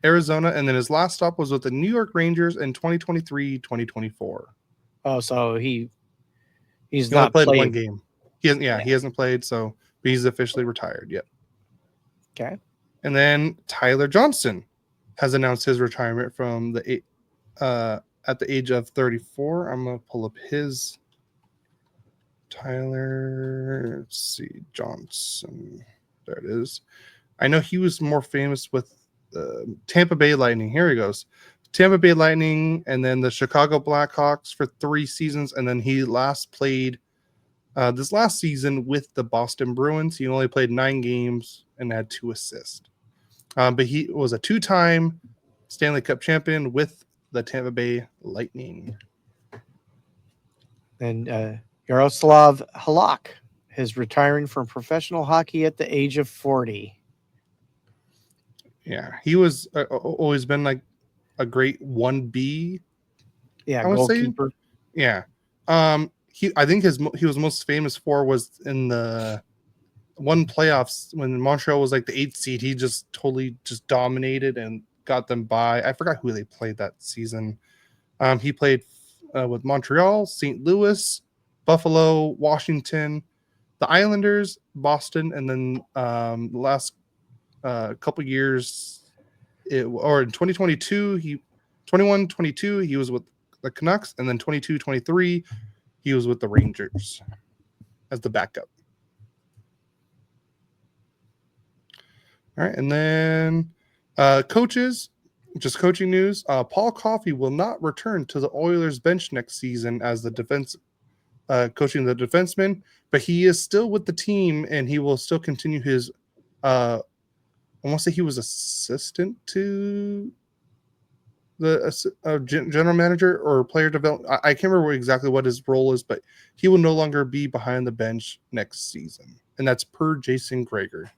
Arizona, and then his last stop was with the New York Rangers in 2023-2024. Oh, so he's He only not played played. one game. He hasn't played, so he's officially retired. Yep. Okay. And then Tyler Johnson has announced his retirement from the at the age of 34. I'm gonna pull up his Tyler. Let's see, Johnson. There it is. I know he was more famous with Tampa Bay Lightning. Here he goes. Tampa Bay Lightning, and then the Chicago Blackhawks for 3 seasons, and then he last played this last season with the Boston Bruins. He only played 9 games and had 2 assists. But he was a 2-time Stanley Cup champion with the Tampa Bay Lightning. And Yaroslav Halak is retiring from professional hockey at the age of 40. Yeah, he was always been like a great 1B. Yeah, I would goalkeeper. say. Yeah. I think he was most famous for was in the one playoffs when Montreal was like the 8th seed. He just totally just dominated and got them by. I forgot who they played that season. He played with Montreal, St. Louis, Buffalo, Washington, the Islanders, Boston, and then the last couple years, or in 2022, 21-22, he was with the Canucks, and then 22-23, he was with the Rangers as the backup. All right, and then coaches, just coaching news. Paul Coffey will not return to the Oilers bench next season as the defense coaching the defenseman, but he is still with the team and he will still continue his. I want to say he was assistant to the general manager or player development. I can't remember exactly what his role is, but he will no longer be behind the bench next season, and that's per Jason Greger.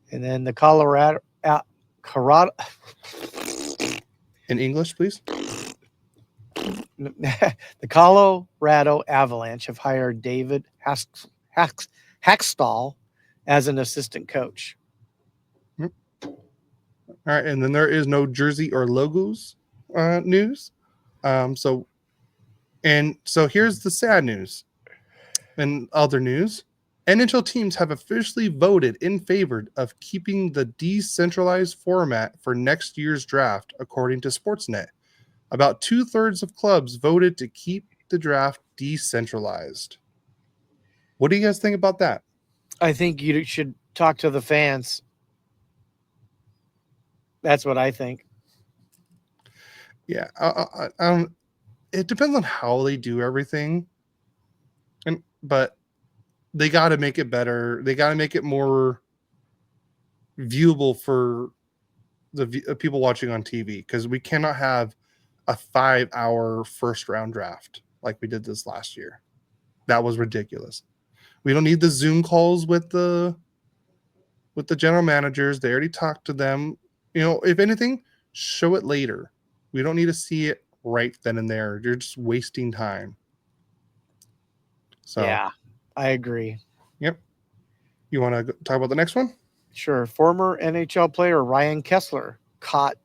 And then the Colorado In English, please. the Colorado Avalanche have hired David Hackstall as an assistant coach. All right, and then there is no jersey or logos news. So here's the sad news. And other news, NHL teams have officially voted in favor of keeping the decentralized format for next year's draft, according to Sportsnet. About 2/3 of clubs voted to keep the draft decentralized. What do you guys think about that? I think you should talk to the fans. That's what I think. Yeah, it depends on how they do everything, but they got to make it better. They got to make it more viewable for the people watching on TV, because we cannot have a 5-hour first round draft like we did this last year. That was ridiculous. We don't need the Zoom calls with the general managers. They already talked to them. If anything, show it later. We don't need to see it right then and there. You're just wasting time. So yeah, I agree. Yep. You want to talk about the next one? Sure. Former NHL player Ryan Kessler caught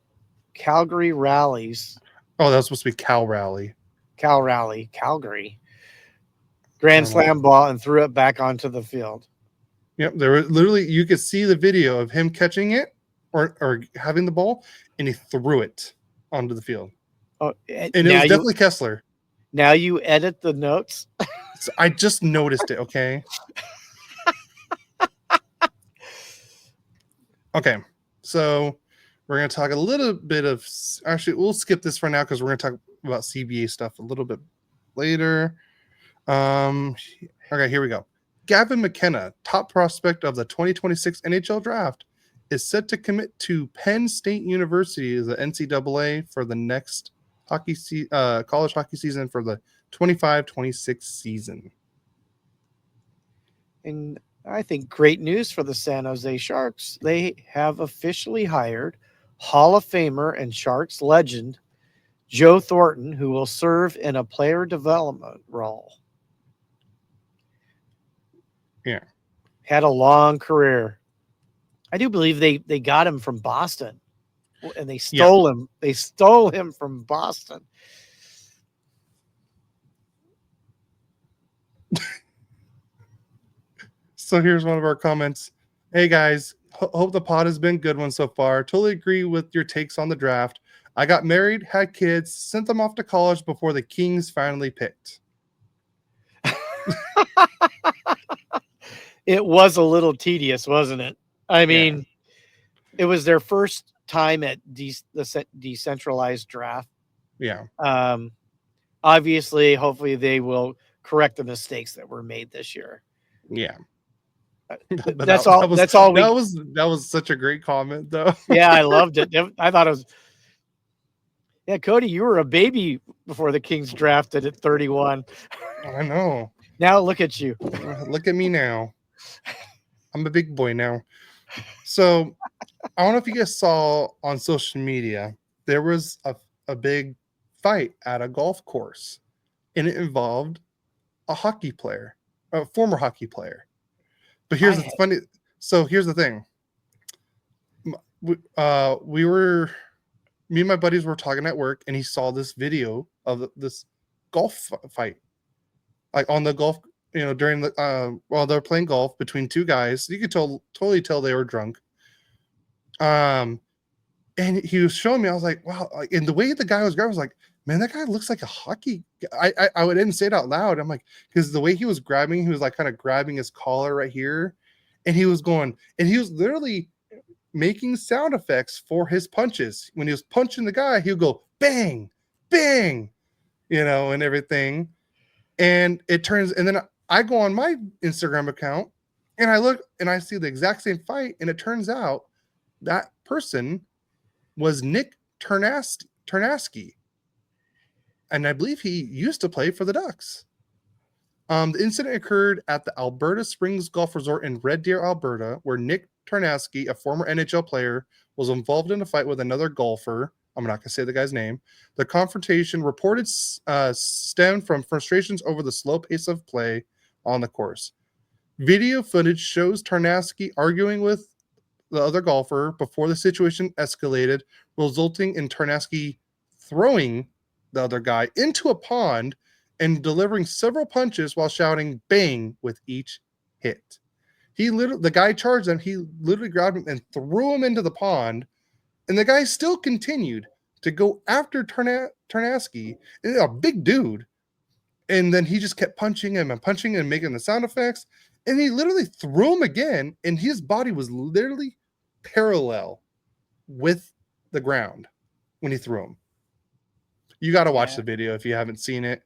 Calgary rallies. Oh, that was supposed to be Calgary. Grand slam ball and threw it back onto the field. Yep. There were literally, you could see the video of him catching it or having the ball, and he threw it onto the field. Oh, and it was definitely Kessler. Now you edit the notes. So I just noticed it. Okay. Okay. So we're going to talk a little bit of, actually, we'll skip this for now because we're going to talk about CBA stuff a little bit later. Okay, here we go. Gavin McKenna, top prospect of the 2026 NHL draft, is set to commit to Penn State University, the NCAA, for the next college hockey season for the 25-26 season. And I think great news for the San Jose Sharks. They have officially hired Hall of Famer and Sharks legend Joe Thornton, who will serve in a player development role. Yeah. Had a long career. I do believe they got him from Boston, and they stole him. They stole him from Boston. So here's one of our comments. Hey guys, hope the pod has been a good one so far. Totally agree with your takes on the draft. I got married, had kids, sent them off to college before the Kings finally picked. It was a little tedious, wasn't it? I mean, it was their first time at the decentralized draft. Yeah. Obviously, hopefully they will correct the mistakes that were made this year. Yeah. That's all. That's all. That was such a great comment, though. Yeah, I loved it. I thought it was. Yeah, Cody, you were a baby before the Kings drafted at 31. I know. Now look at you. Look at me now. I'm a big boy now. So I don't know if you guys saw on social media, there was a big fight at a golf course, and it involved a hockey player, a former hockey player. But here's the funny. So here's the thing. Me and my buddies were talking at work, and he saw this video of this golf fight, like on the golf, during the while they're playing golf between two guys. You could totally tell they were drunk. And he was showing me. I was like, wow! And the way the guy was grabbing, I was like, man, that guy looks like a hockey. I didn't say it out loud. I'm like, because the way he was grabbing, he was like kind of grabbing his collar right here, and he was going, and he was literally making sound effects for his punches. When he was punching the guy, he would go bang, bang, and everything. And it turns, and then I go on my Instagram account and I look and I see the exact same fight. And it turns out that person was Nick Ternasky. And I believe he used to play for the Ducks. The incident occurred at the Alberta Springs Golf Resort in Red Deer, Alberta, where Nick Ternasky, a former NHL player, was involved in a fight with another golfer. I'm not going to say the guy's name. The confrontation reported stemmed from frustrations over the slow pace of play on the course. Video footage shows Ternasky arguing with the other golfer before the situation escalated, resulting in Ternasky throwing the other guy into a pond and delivering several punches while shouting bang with each hit. The guy charged him. He literally grabbed him and threw him into the pond. And the guy still continued to go after Ternasky, a big dude. And then he just kept punching him and making the sound effects. And he literally threw him again. And his body was literally parallel with the ground when he threw him. You got to watch the video if you haven't seen it.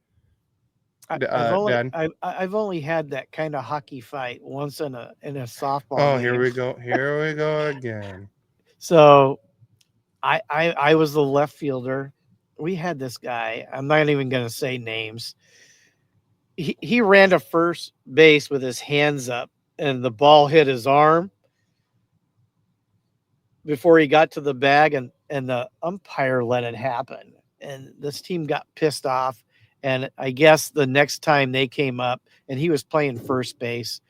I've only had that kind of hockey fight once in a softball game. Here we go. Here we go again. So I was the left fielder. We had this guy. I'm not even going to say names. He ran to first base with his hands up, and the ball hit his arm before he got to the bag, and the umpire let it happen. And this team got pissed off. And I guess the next time they came up and he was playing first base,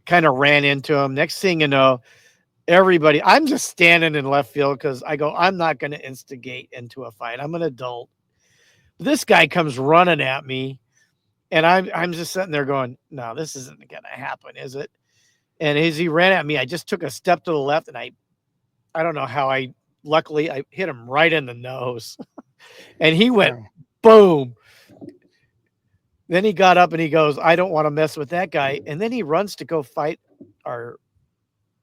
kind of ran into him. Next thing you know, everybody, I'm just standing in left field because I go, I'm not going to instigate into a fight. I'm an adult. This guy comes running at me, and I'm just sitting there going, no, this isn't going to happen, is it? And as he ran at me, I just took a step to the left, and I don't know how luckily I hit him right in the nose. And he went boom. Then he got up and he goes, I don't want to mess with that guy. And then he runs to go fight our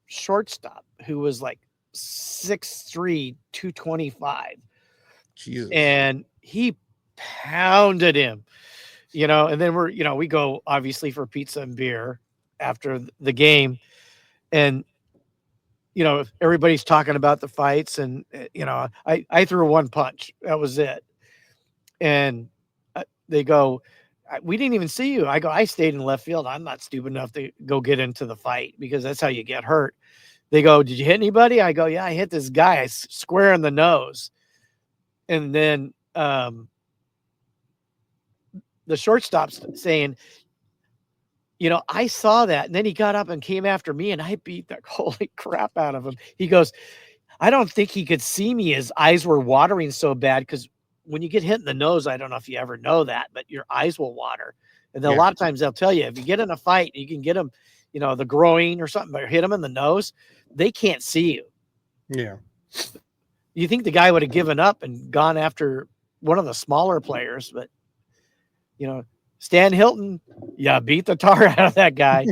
shortstop, who was like 6'3", 225. Jesus. And he pounded him, and then we go obviously for pizza and beer after the game. And, everybody's talking about the fights, and, I threw one punch. That was it. And they go, we didn't even see you. I go, I stayed in left field. I'm not stupid enough to go get into the fight because that's how you get hurt. They go, "Did you hit anybody?" I go, "Yeah, I hit this guy square in the nose." And then the shortstop's saying, "I saw that." And then he got up and came after me, and I beat the holy crap out of him. He goes, "I don't think he could see me. His eyes were watering so bad." Because when you get hit in the nose, I don't know if you ever know that, but your eyes will water. And then a lot of times they'll tell you, if you get in a fight, you can get them, the groin or something, or hit them in the nose, they can't see you. Yeah. You think the guy would have given up and gone after one of the smaller players, but Stan Hilton, beat the tar out of that guy.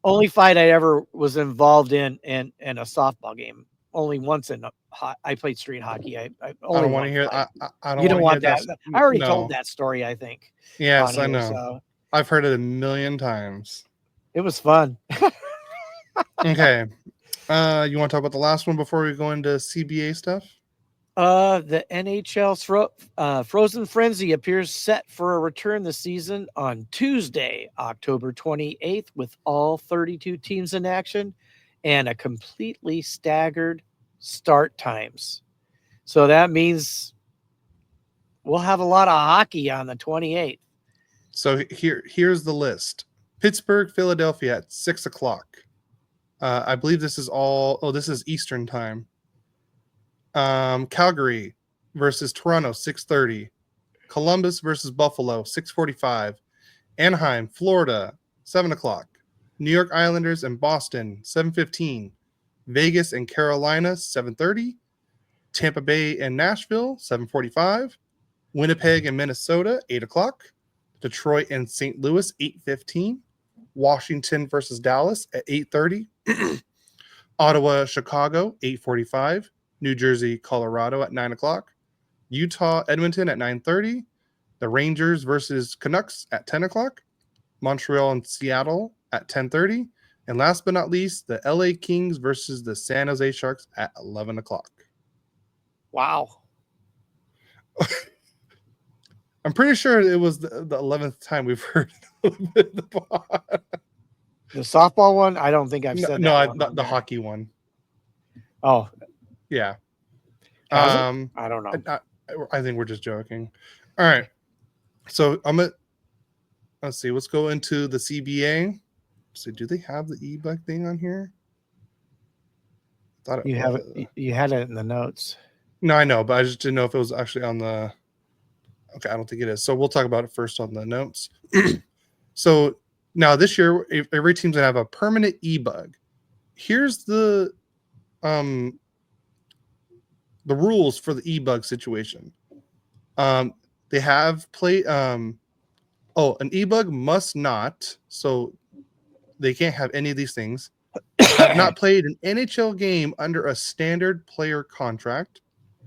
Only fight I ever was involved in a softball game. Only once I played street hockey. I only don't want to hear. I don't. You don't want hear that. I already no. told that story, I think. Yes, on I here, know. So I've heard it a million times. it was fun. Okay. You want to talk about the last one before we go into CBA stuff? The NHL Frozen Frenzy appears set for a return this season on Tuesday, October 28th, with all 32 teams in action and a completely staggered start times. So that means we'll have a lot of hockey on the 28th. So here's the list: Pittsburgh, Philadelphia at 6:00. I believe this is all. Oh, this is Eastern time. Calgary versus Toronto, 6:30. Columbus versus Buffalo, 6:45. Anaheim, Florida, 7:00. New York Islanders and Boston, 7:15. Vegas and Carolina, 7:30. Tampa Bay and Nashville, 7:45. Winnipeg and Minnesota, 8:00. Detroit and St. Louis, 8:15. Washington versus Dallas at 8:30. Ottawa, Chicago, 8:45. New Jersey, Colorado at 9:00. Utah, Edmonton at 9:30. The Rangers versus Canucks at 10:00. Montreal and Seattle at 10:30. And last but not least, the LA Kings versus the San Jose Sharks at 11:00. Wow. I'm pretty sure it was the 11th time we've heard the pod. The softball one, I don't think I've said that. No, the hockey one. Oh, yeah. I don't know. I think we're just joking. All right. So let's see. Let's go into the CBA. So do they have the e-bike thing on here? Thought you have it. You had it in the notes. No, I know, but I just didn't know if it was actually on the. Okay, I don't think it is. So we'll talk about it first on the notes. So now this year, every team's gonna have a permanent e-bug. Here's the rules for the e-bug situation. They have played. An e-bug must not. So they can't have any of these things. Have not played an NHL game under a standard player contract.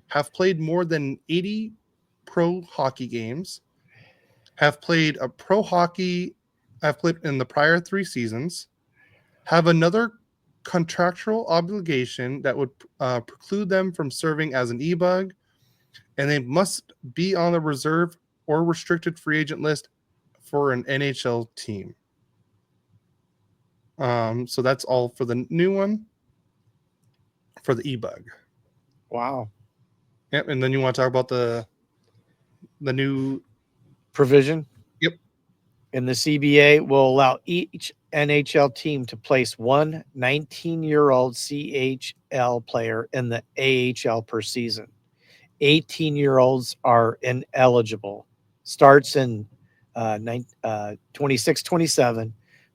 Have played more than 80 pro hockey games. Have played a pro hockey. Have played in the prior 3 seasons. Have another contractual obligation that would preclude them from serving as an e-bug, and they must be on the reserve or restricted free agent list for an NHL team. So that's all for the new one for the e-bug. Wow. Yep. And then you want to talk about the new provision? Yep. In the CBA will allow each NHL team to place one 19-year-old CHL player in the AHL per season. 18-year-olds are ineligible. Starts in 26-27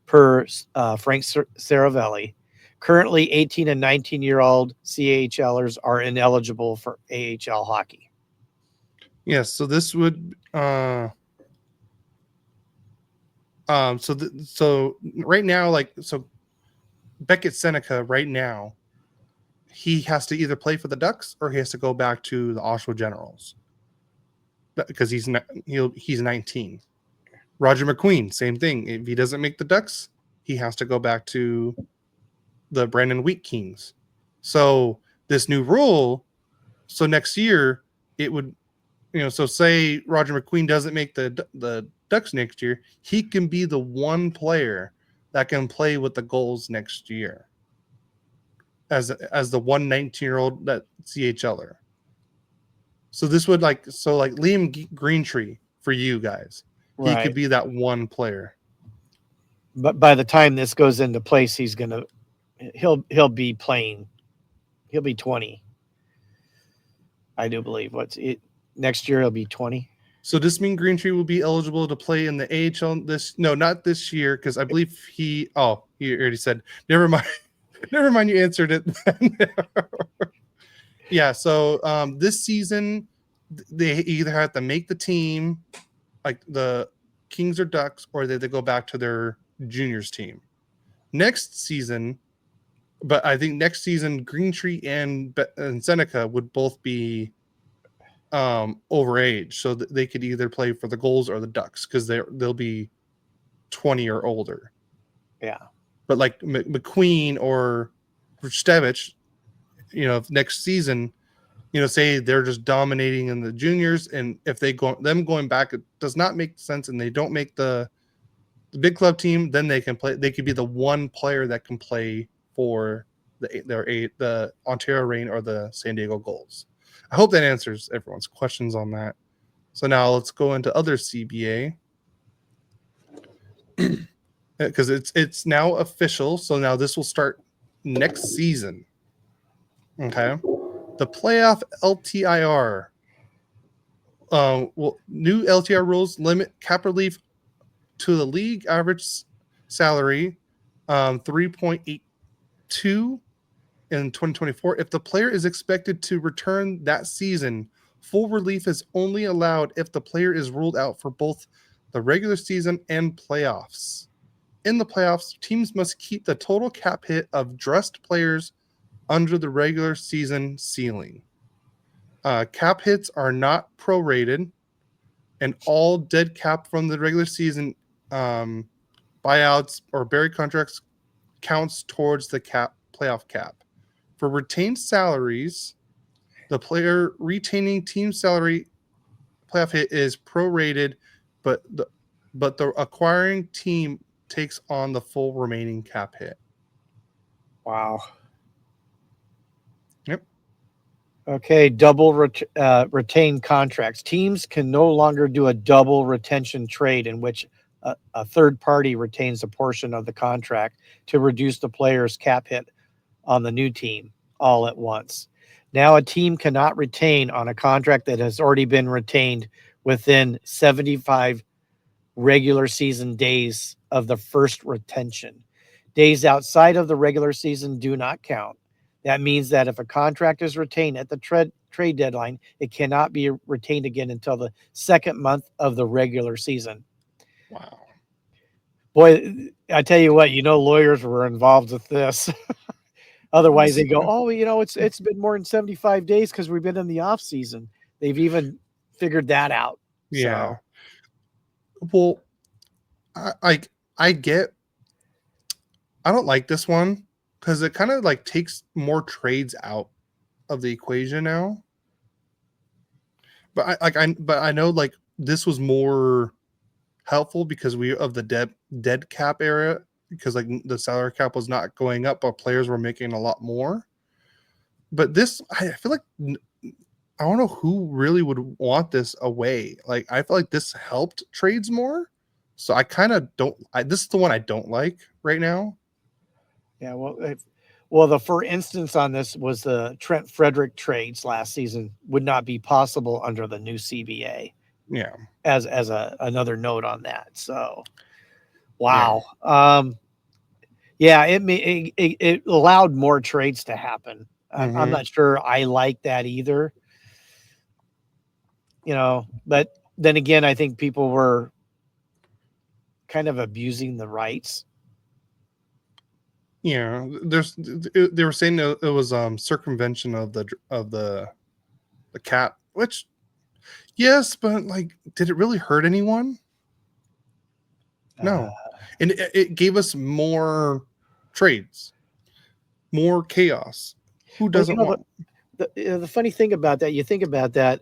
per Frank Saravelli. Currently, 18 and 19-year-old CHLers are ineligible for AHL hockey. Yes, so this would so right now, Beckett Seneca right now, he has to either play for the Ducks or he has to go back to the Oshawa Generals because he's 19. Roger McQueen, same thing. If he doesn't make the Ducks, he has to go back to the Brandon Wheat Kings. So this new rule, so next year it would, so say Roger McQueen doesn't make the Ducks next year, he can be the one player that can play with the goals next year. as the one 19-year-old that CHLer. So this would like Liam Greentree for you guys. He could be that one player. But by the time this goes into place, he'll be playing. He'll be 20. I do believe. Next year he'll be 20. So does this mean Greentree will be eligible to play in the AHL not this year, because I believe he already said, never mind. Never mind, you answered it. Yeah, so this season they either have to make the team, like the Kings or Ducks, or they go back to their juniors team. Next season, but I think next season Greentree and Seneca would both be overage, so that they could either play for the Gulls or the Ducks, because they'll be 20 or older. Yeah. But like McQueen or Stevich, next season, say they're just dominating in the juniors, and if going back, it does not make sense, and they don't make the big club team, then they can play. They could be the one player that can play for the Ontario Reign or the San Diego Gulls. I hope that answers everyone's questions on that. So now let's go into other CBA, because it's now official. So now this will start next season. Okay, the playoff LTIR. New LTIR rules limit cap relief to the league average salary, 3.82 in 2024. If the player is expected to return that season, full relief is only allowed if the player is ruled out for both the regular season and playoffs. In the playoffs, teams must keep the total cap hit of dressed players under the regular season ceiling. Cap hits are not prorated, and all dead cap from the regular season buyouts or buried contracts counts towards the playoff cap. For retained salaries, the player retaining team salary playoff hit is prorated, but the acquiring team takes on the full remaining cap hit. Wow. Yep. Okay, double retained contracts. Teams can no longer do a double retention trade in which a third party retains a portion of the contract to reduce the player's cap hit on the new team all at once. Now a team cannot retain on a contract that has already been retained within 75 regular season days of the first retention. Days outside of the regular season do not count. That means that if a contract is retained at the trade deadline, it cannot be retained again until the second month of the regular season. Wow. Boy, I tell you what, lawyers were involved with this. Otherwise, they go, it's been more than 75 days because we've been in the off season. They've even figured that out. Yeah. So. Well, I don't like this one, because it kind of like takes more trades out of the equation now. But I know like this was more helpful because of the dead cap era, because like the salary cap was not going up, but players were making a lot more. But this, I feel like, I don't know who really would want this away. Like, I feel like this helped trades more. So I kind of don't. This is the one I don't like right now. Yeah, well, the for instance on this was the Trent Frederick trades last season would not be possible under the new CBA. Yeah. As another note on that. So, wow. Yeah. It allowed more trades to happen. Mm-hmm. I'm not sure I like that either. But then again, I think people were kind of abusing the rights. Yeah, they were saying it was circumvention of the cap, which yes, but like, did it really hurt anyone? No, and it gave us more trades, more chaos. Who doesn't want? The funny thing about that, you think about that.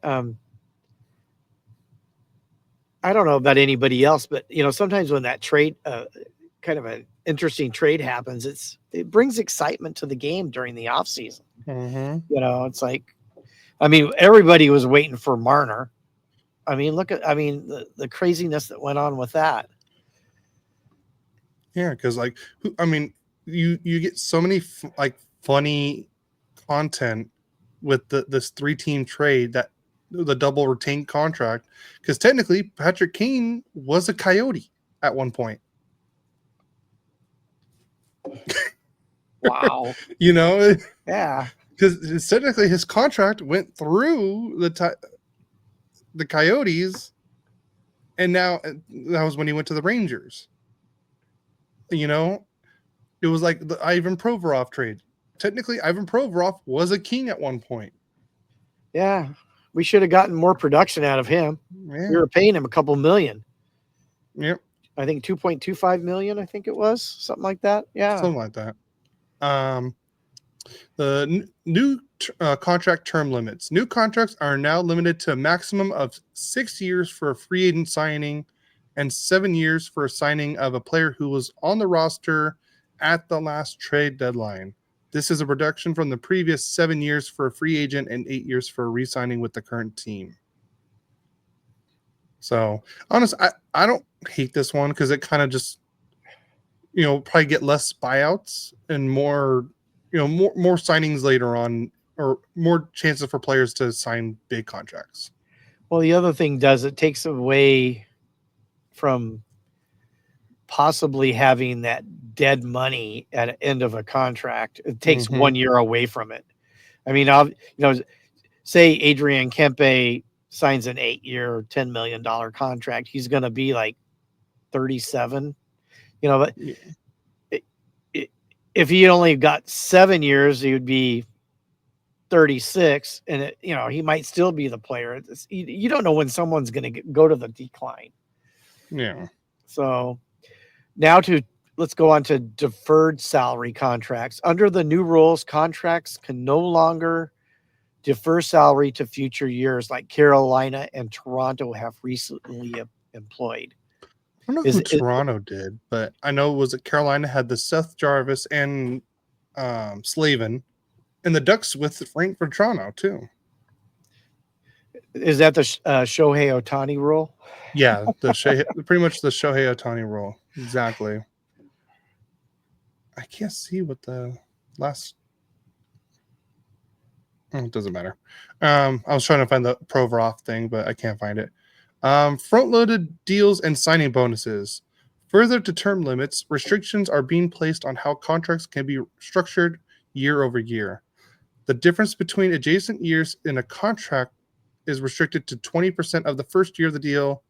I don't know about anybody else, but sometimes when that trade kind of an interesting trade happens, it brings excitement to the game during the off season. It's like, I mean, everybody was waiting for Marner. I mean, the craziness that went on with that. Yeah, because like, I mean, you get so many funny content with this 3-team trade, that the double retained contract, because technically Patrick Kane was a Coyote at one point. Wow. Yeah. Because technically his contract went through the Coyotes, and now that was when he went to the Rangers. It was like the Ivan Provorov trade. Technically, Ivan Provorov was a King at one point. Yeah, we should have gotten more production out of him. Yeah. We were paying him a couple million. Yep. I think 2.25 million. I think it was something like that. Yeah, something like that. The new contract term limits. New contracts are now limited to a maximum of 6 years for a free agent signing and 7 years for a signing of a player who was on the roster at the last trade deadline. This is a reduction from the previous 7 years for a free agent and 8 years for re-signing with the current team. So, honestly, I don't hate this one because it kind of just, probably get less buyouts and more signings later on, or more chances for players to sign big contracts. Well, the other thing it takes away from possibly having that dead money at the end of a contract. It takes 1 year away from it. I mean, say Adrian Kempe signs an 8-year, $10 million contract. He's going to be like 37, but if he only got 7 years, he would be 36, and he might still be the player. You don't know when someone's going to go to the decline. Yeah. So now let's go on to deferred salary contracts. Under the new rules, contracts can no longer defer salary to future years, like Carolina and Toronto have recently employed. I don't know who Toronto did, but I know Carolina had the Seth Jarvis and Slavin, and the Ducks with Frank for Toronto too. Is that the Shohei Ohtani rule? Yeah, pretty much the Shohei Ohtani rule. Exactly. I can't see what the last. Oh, it doesn't matter. I was trying to find the Provorov thing, but I can't find it. Front-loaded deals and signing bonuses. Further to term limits, restrictions are being placed on how contracts can be structured year over year. The difference between adjacent years in a contract is restricted to 20% of the first year of the deal.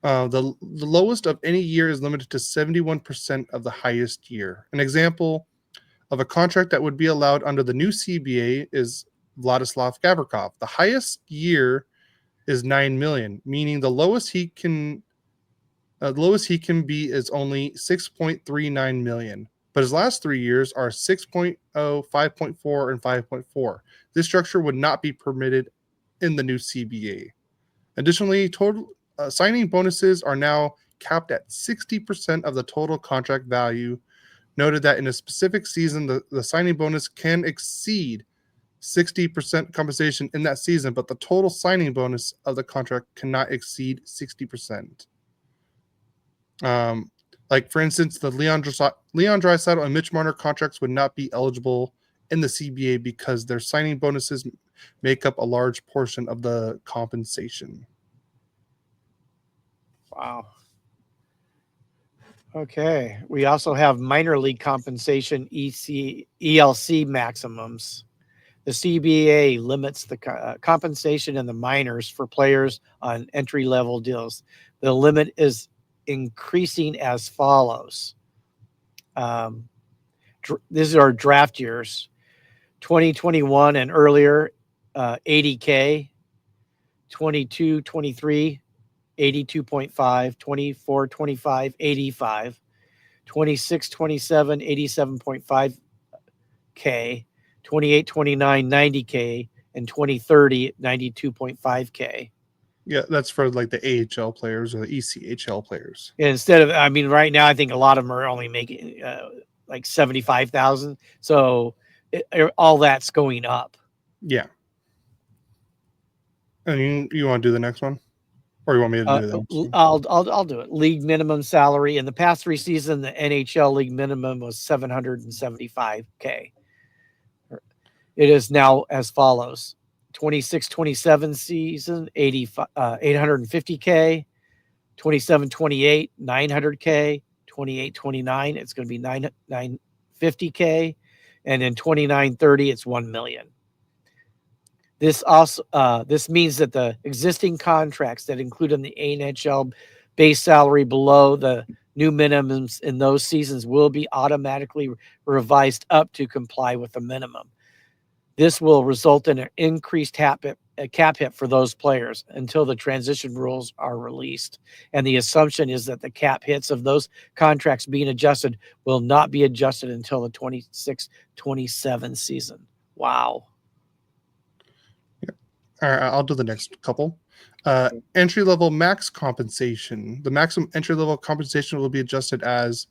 The lowest of any year is limited to 71% of the highest year. An example of a contract that would be allowed under the new CBA is Vladislav Gavrikov. The highest year is $9 million, meaning the lowest he can be is only $6.39 million. But his last 3 years are 6.0, 5.4, and 5.4. This structure would not be permitted in the new CBA. Additionally, total signing bonuses are now capped at 60% of the total contract value. Noted that in a specific season, the signing bonus can exceed 60% compensation in that season, but the total signing bonus of the contract cannot exceed 60%. Like, for instance, the Leon Draisaitl and Mitch Marner contracts would not be eligible in the CBA because their signing bonuses make up a large portion of the compensation. Wow. Okay. We also have minor league compensation ELC maximums. The CBA limits the compensation in the minors for players on entry-level deals. The limit is increasing as follows. These are draft years. 2021 and earlier, 80K. 22, 23, 82.5, 24, 25, 85, 26, 27, 87.5K, 28, 29, 90K, and 2030, 92.5K. Yeah, that's for like the AHL players or the ECHL players. Instead of, I mean, right now I think a lot of them are only making like 75,000. So all that's going up. Yeah. And you want to do the next one, or you want me to do the next one? I'll do it. League minimum salary in the past 3 seasons, the NHL league minimum was $775K. It is now as follows: 26-27 season, 850K. 27-28, 900K. 28-29, it's going to be 950K, and then 29-30, it's 1 million. This means that the existing contracts that include in the NHL base salary below the new minimums in those seasons will be automatically revised up to comply with the minimum. This will result in an increased cap hit for those players until the transition rules are released. And the assumption is that the cap hits of those contracts being adjusted will not be adjusted until the 26-27 season. Wow. All right, I'll do the next couple. Entry level max compensation. The maximum entry level compensation will be adjusted as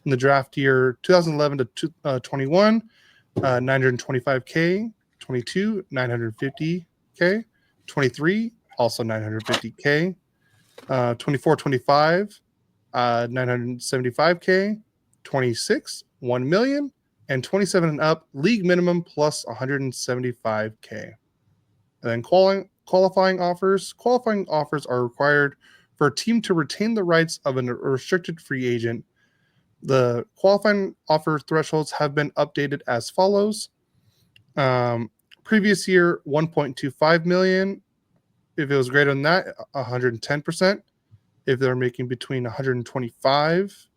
in the draft year 2011 to 21, 925K, 22, 950K, 23, also 950K, 24, 25, 975K, 26, 1 million, and 27 and up, league minimum plus 175K. And then qualifying offers. Qualifying offers are required for a team to retain the rights of a restricted free agent. The qualifying offer thresholds have been updated as follows. Previous year, 1.25 million. If it was greater than that, 110%. If they're making between 125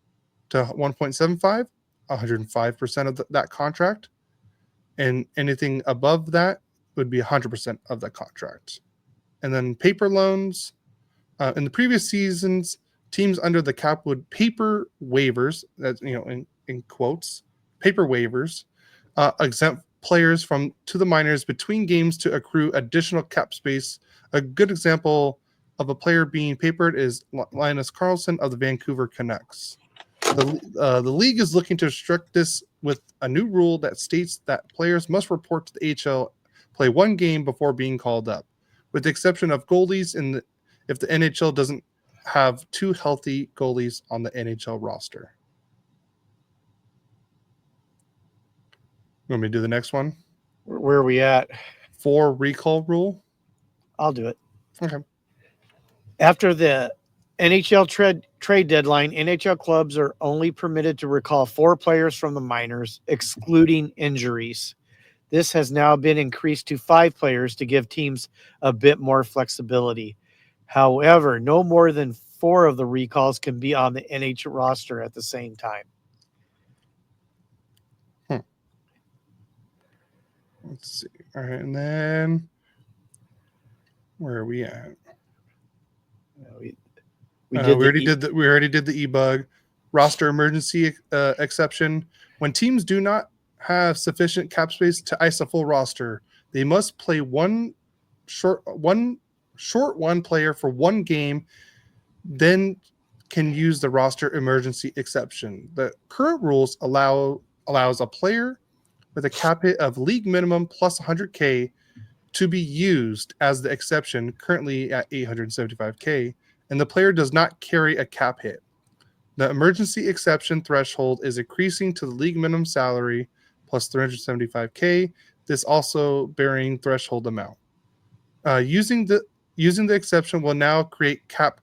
to 1.75, 105% of that contract. And anything above that would be 100% of the contract. And then paper loans. In the previous seasons, teams under the cap would paper waivers, that's in quotes, paper waivers, exempt players to the minors between games to accrue additional cap space. A good example of a player being papered is Linus Karlsson of the Vancouver Canucks. The league is looking to restrict this with a new rule that states that players must report to the AHL, play 1 game before being called up, with the exception of goalies if the NHL doesn't have 2 healthy goalies on the NHL roster. You want me to do the next one? Where are we at? 4 recall rule. I'll do it. Okay. After the NHL trade deadline, NHL clubs are only permitted to recall 4 players from the minors, excluding injuries. This has now been increased to 5 players to give teams a bit more flexibility. However, no more than 4 of the recalls can be on the NHL roster at the same time. Let's see. All right, and then where are we at? We already did the e-bug roster emergency exception. When teams do not have sufficient cap space to ice a full roster, they must play one short one player for 1 game, then can use the roster emergency exception. The current rules allows a player with a cap hit of league minimum plus 100K to be used as the exception, currently at 875K, and the player does not carry a cap hit. The emergency exception threshold is increasing to the league minimum salary plus 375K. This also bearing threshold amount. Using the exception will now create cap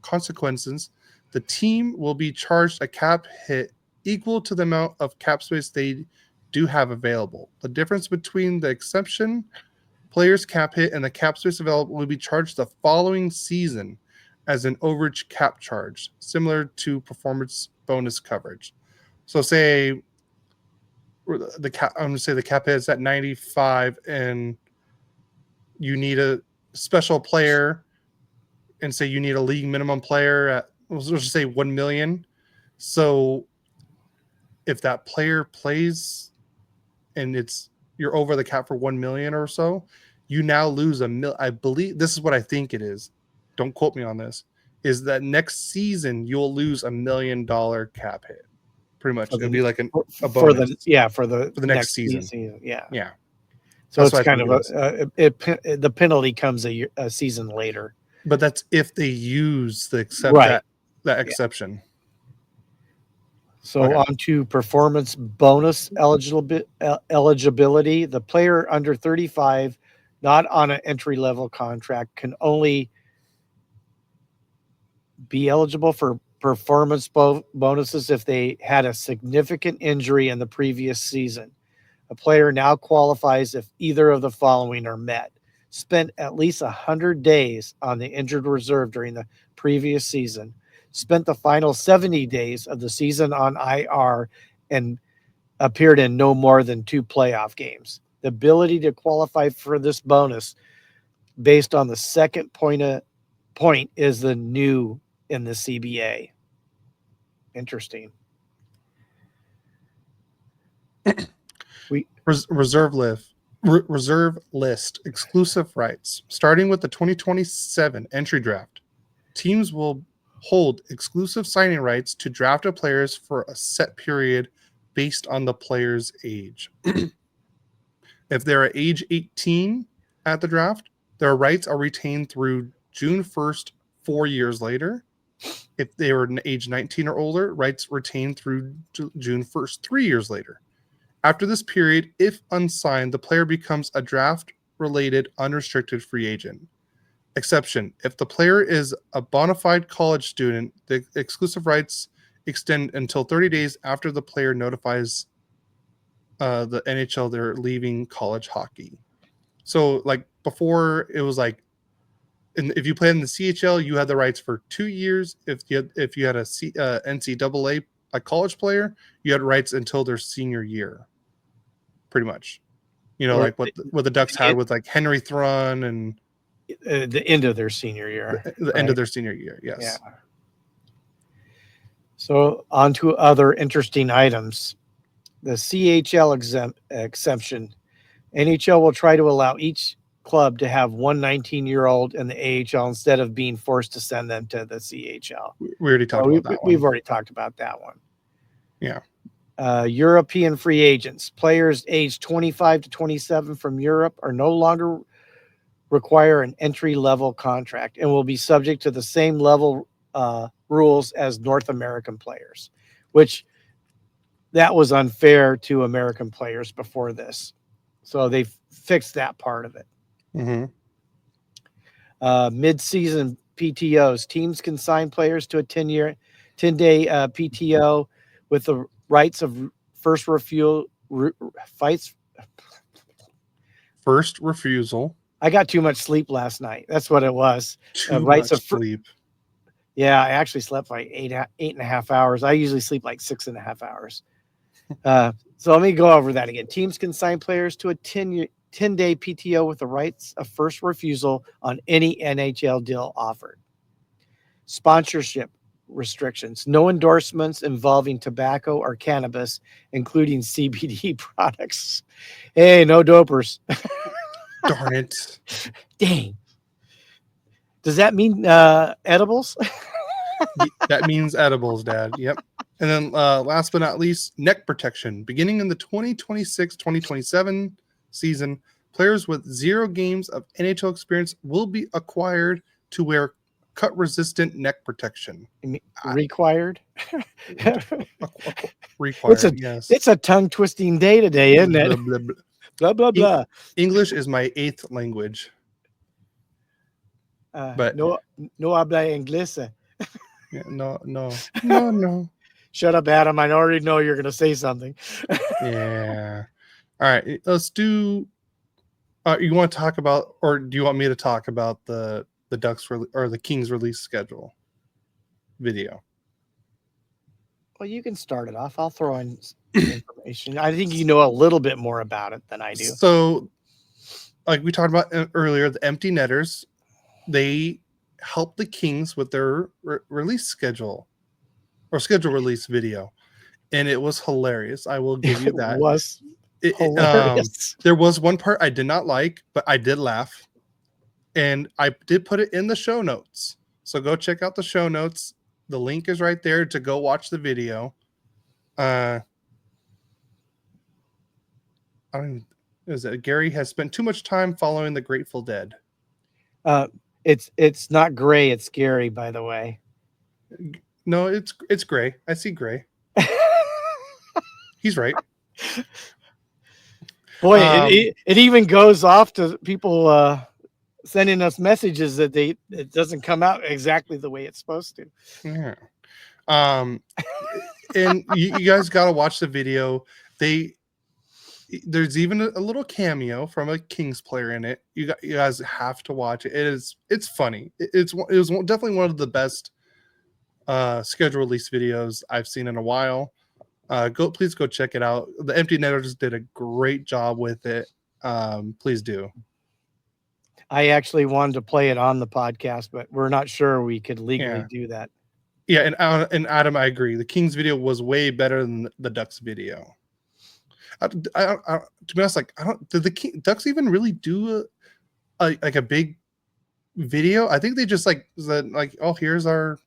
consequences. The team will be charged a cap hit equal to the amount of cap space they do have available. The difference between the exception player's cap hit and the cap space available will be charged the following season as an overage cap charge, similar to performance bonus coverage. So say I'm going to say the cap hit is at 95 and you need a special player, and say you need a league minimum player at, let's just say 1 million. So if that player plays and you're over the cap for 1 million or so, you now lose I believe this is what I think it is. Don't quote me on this. Is that next season you'll lose $1 million cap hit? Pretty much, it'll be like a bonus for the next season. Yeah. So That's it's kind of the penalty comes a season later. But that's if they use that exception. So on to performance bonus eligibility. The player under 35, not on an entry level contract, can only be eligible for performance bonuses if they had a significant injury in the previous season. A player now qualifies if either of the following are met: spent at least 100 days on the injured reserve during the previous season, spent the final 70 days of the season on IR, and appeared in no more than 2 playoff games. The ability to qualify for this bonus based on the second point is the new in the CBA. Interesting. Reserve list exclusive rights. Starting with the 2027 entry draft, teams will hold exclusive signing rights to drafted players for a set period based on the player's age. If they're age 18 at the draft, their rights are retained through June 1st, 4 years later. If they were age 19 or older, rights retained through June 1st, 3 years later. After this period, if unsigned, the player becomes a draft-related unrestricted free agent. Exception: if the player is a bona fide college student, the exclusive rights extend until 30 days after the player notifies the NHL they're leaving college hockey. So, like before, it was like, if you played in the CHL, you had the rights for 2 years. If you had a NCAA a college player, you had rights until their senior year, pretty much. Like what the Ducks had with like Henry Thrun and the end of their senior year. The end of their senior year, yes. Yeah. So on to other interesting items. The CHL exemption. NHL will try to allow each club to have one 19-year-old in the AHL instead of being forced to send them to the CHL. We already talked about that one. We've already talked about that one. Yeah. European free agents. Players aged 25 to 27 from Europe are no longer require an entry-level contract and will be subject to the same level rules as North American players, which that was unfair to American players before this. So they fixed that part of it. Mm-hmm. Mid-season PTOs. Teams can sign players to a 10-day PTO with the rights of first refusal. I got too much sleep last night. That's what it was. Rights of sleep. Yeah, I actually slept like 8.5 hours. I usually sleep like 6.5 hours. So let me go over that again. Teams can sign players to a 10-day PTO with the rights of first refusal on any NHL deal offered. Sponsorship restrictions. No endorsements involving tobacco or cannabis, including CBD products. Hey, no dopers. Darn it. Dang. Does that mean edibles? That means edibles, Dad. Yep. And then last but not least, neck protection. Beginning in the 2026-2027 season, players with 0 games of NHL experience will be acquired to wear cut-resistant neck protection. Required? Required, yes. It's a tongue-twisting day today, isn't it? Blah, blah, blah. English is my 8th language. But no habla inglés. Yeah, no. Shut up, Adam. I already know you're going to say something. Yeah. All right. Let's do. You want to talk about, or do you want me to talk about the Ducks or the Kings release schedule video? Well, you can start it off. I'll throw in information. I think you know a little bit more about it than I do. So, like we talked about earlier, the empty netters, they helped the Kings with their release schedule or schedule release video, and it was hilarious. I will give you that. It was. Hilarious. There was one part I did not like, but I did laugh, and I did put it in the show notes. So go check out the show notes. The link is right there to go watch the video. I don't even, is it Gary has spent too much time following the Grateful Dead. It's not gray, it's Gary, by the way. No, it's gray. I see gray. He's right. Boy, it even goes off to people sending us messages that it doesn't come out exactly the way it's supposed to. Yeah. And you guys got to watch the video. There's even a little cameo from a Kings player in it. You guys have to watch it. It's funny. It was definitely one of the best schedule release videos I've seen in a while. Please go check it out. The Empty Netters did a great job with it. Please do. I actually wanted to play it on the podcast, but we're not sure we could legally do that. Yeah, and Adam, I agree. The Kings video was way better than the Ducks video. To be honest, like did the Ducks even really do a big video? I think they just said oh, here's our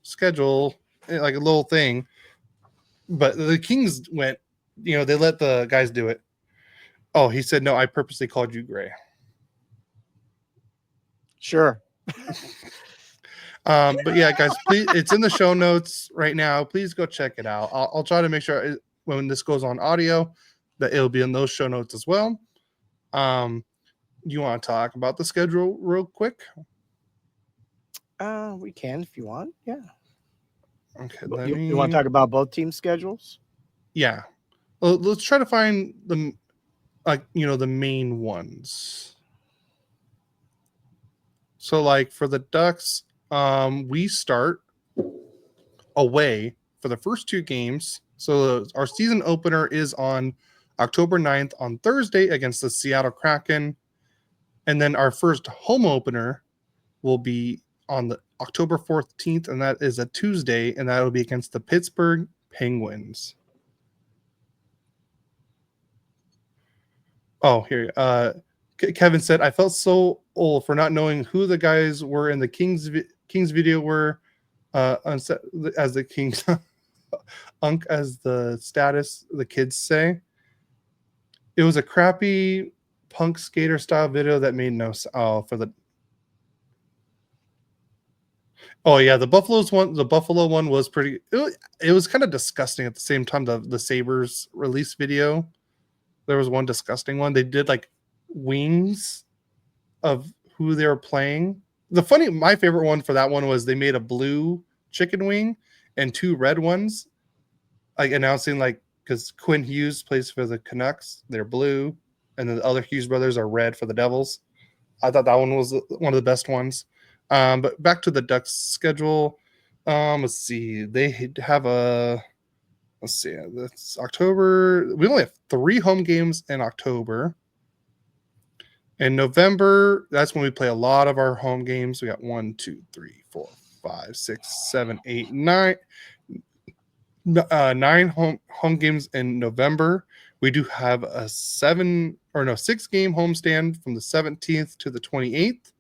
schedule, like a little thing. But the Kings went, they let the guys do it. Oh, he said no. I purposely called you gray. Sure. But yeah, guys, please, it's in the show notes right now. Please go check it out. I'll try to make sure when this goes on audio that it'll be in those show notes as well. You want to talk about the schedule real quick? We can if you want. Yeah. Okay. You want to talk about both team schedules? Yeah. Well, let's try to find the the main ones. So for the Ducks, we start away for the first two games. So our season opener is on October 9th on Thursday against the Seattle Kraken. And then our first home opener will be on the October 14th, and that is a Tuesday, and that will be against the Pittsburgh Penguins. Oh, here. Kevin said, I felt so old for not knowing who the guys were in the Kings video were as the Kings Unk as the status the kids say. It was a crappy punk skater style video that made no sense. Oh yeah, the Buffalo one was pretty. It was kind of disgusting at the same time. The Sabres release video, there was one disgusting one. They did wings of who they were playing. My favorite one for that one was they made a blue chicken wing and two red ones, announcing because Quinn Hughes plays for the Canucks, they're blue, and then the other Hughes brothers are red for the Devils. I thought that one was one of the best ones. But back to the Ducks schedule. Let's see. They have that's October. We only have 3 home games in October. In November, that's when we play a lot of our home games. We got 1, 2, 3, 4, 5, 6, 7, 8, 9. 9 home games in November. We do have a 6 game homestand from the 17th to the 28th,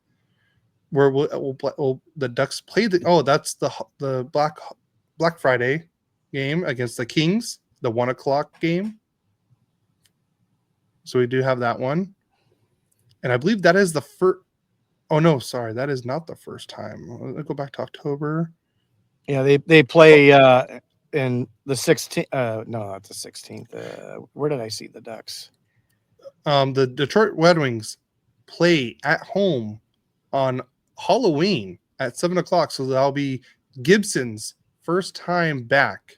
where the Ducks play that's the Black Friday game against the Kings, the 1:00 game. So we do have that one, and I believe that is the first. Oh no, sorry, that is not the first time. Let's go back to October. Yeah, they play in the 16th. No, not the 16th. Where did I see the Ducks? The Detroit Red Wings play at home on Halloween at 7:00. So that'll be Gibson's first time back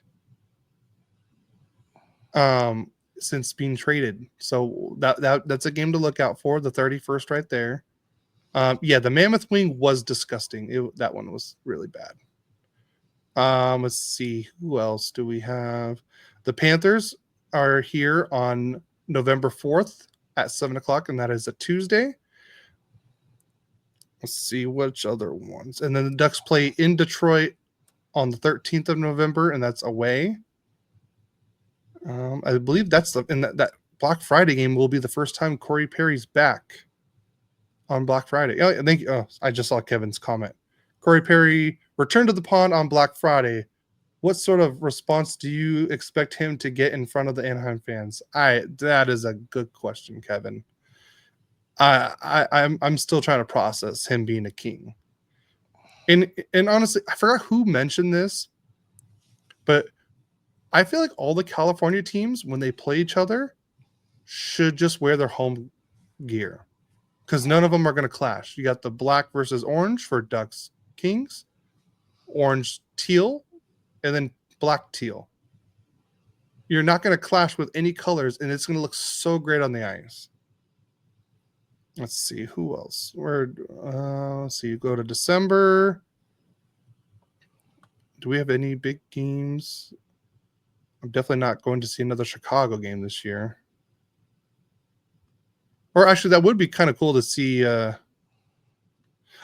since being traded. So that's a game to look out for. The 31st right there. Yeah, the Mammoth Wing was disgusting. That one was really bad. Let's see. Who else do we have? The Panthers are here on November 4th at 7:00, and that is a Tuesday. Let's see which other ones. And then the Ducks play in Detroit on the 13th of November, and that's away. I believe that's that Black Friday game will be the first time Corey Perry's back on Black Friday. Oh, I think. Oh, I just saw Kevin's comment. Corey Perry returned to the pond on Black Friday. What sort of response do you expect him to get in front of the Anaheim fans? That is a good question, Kevin. I'm still trying to process him being a king. And honestly, I forgot who mentioned this, but I feel like all the California teams, when they play each other, should just wear their home gear because none of them are going to clash. You got the black versus orange for Ducks Kings, orange teal, and then black teal. You're not going to clash with any colors, and it's going to look so great on the ice. Let's see who else. Let's see. You go to December. Do we have any big games? I'm definitely not going to see another Chicago game this year. Or actually, that would be kind of cool to see.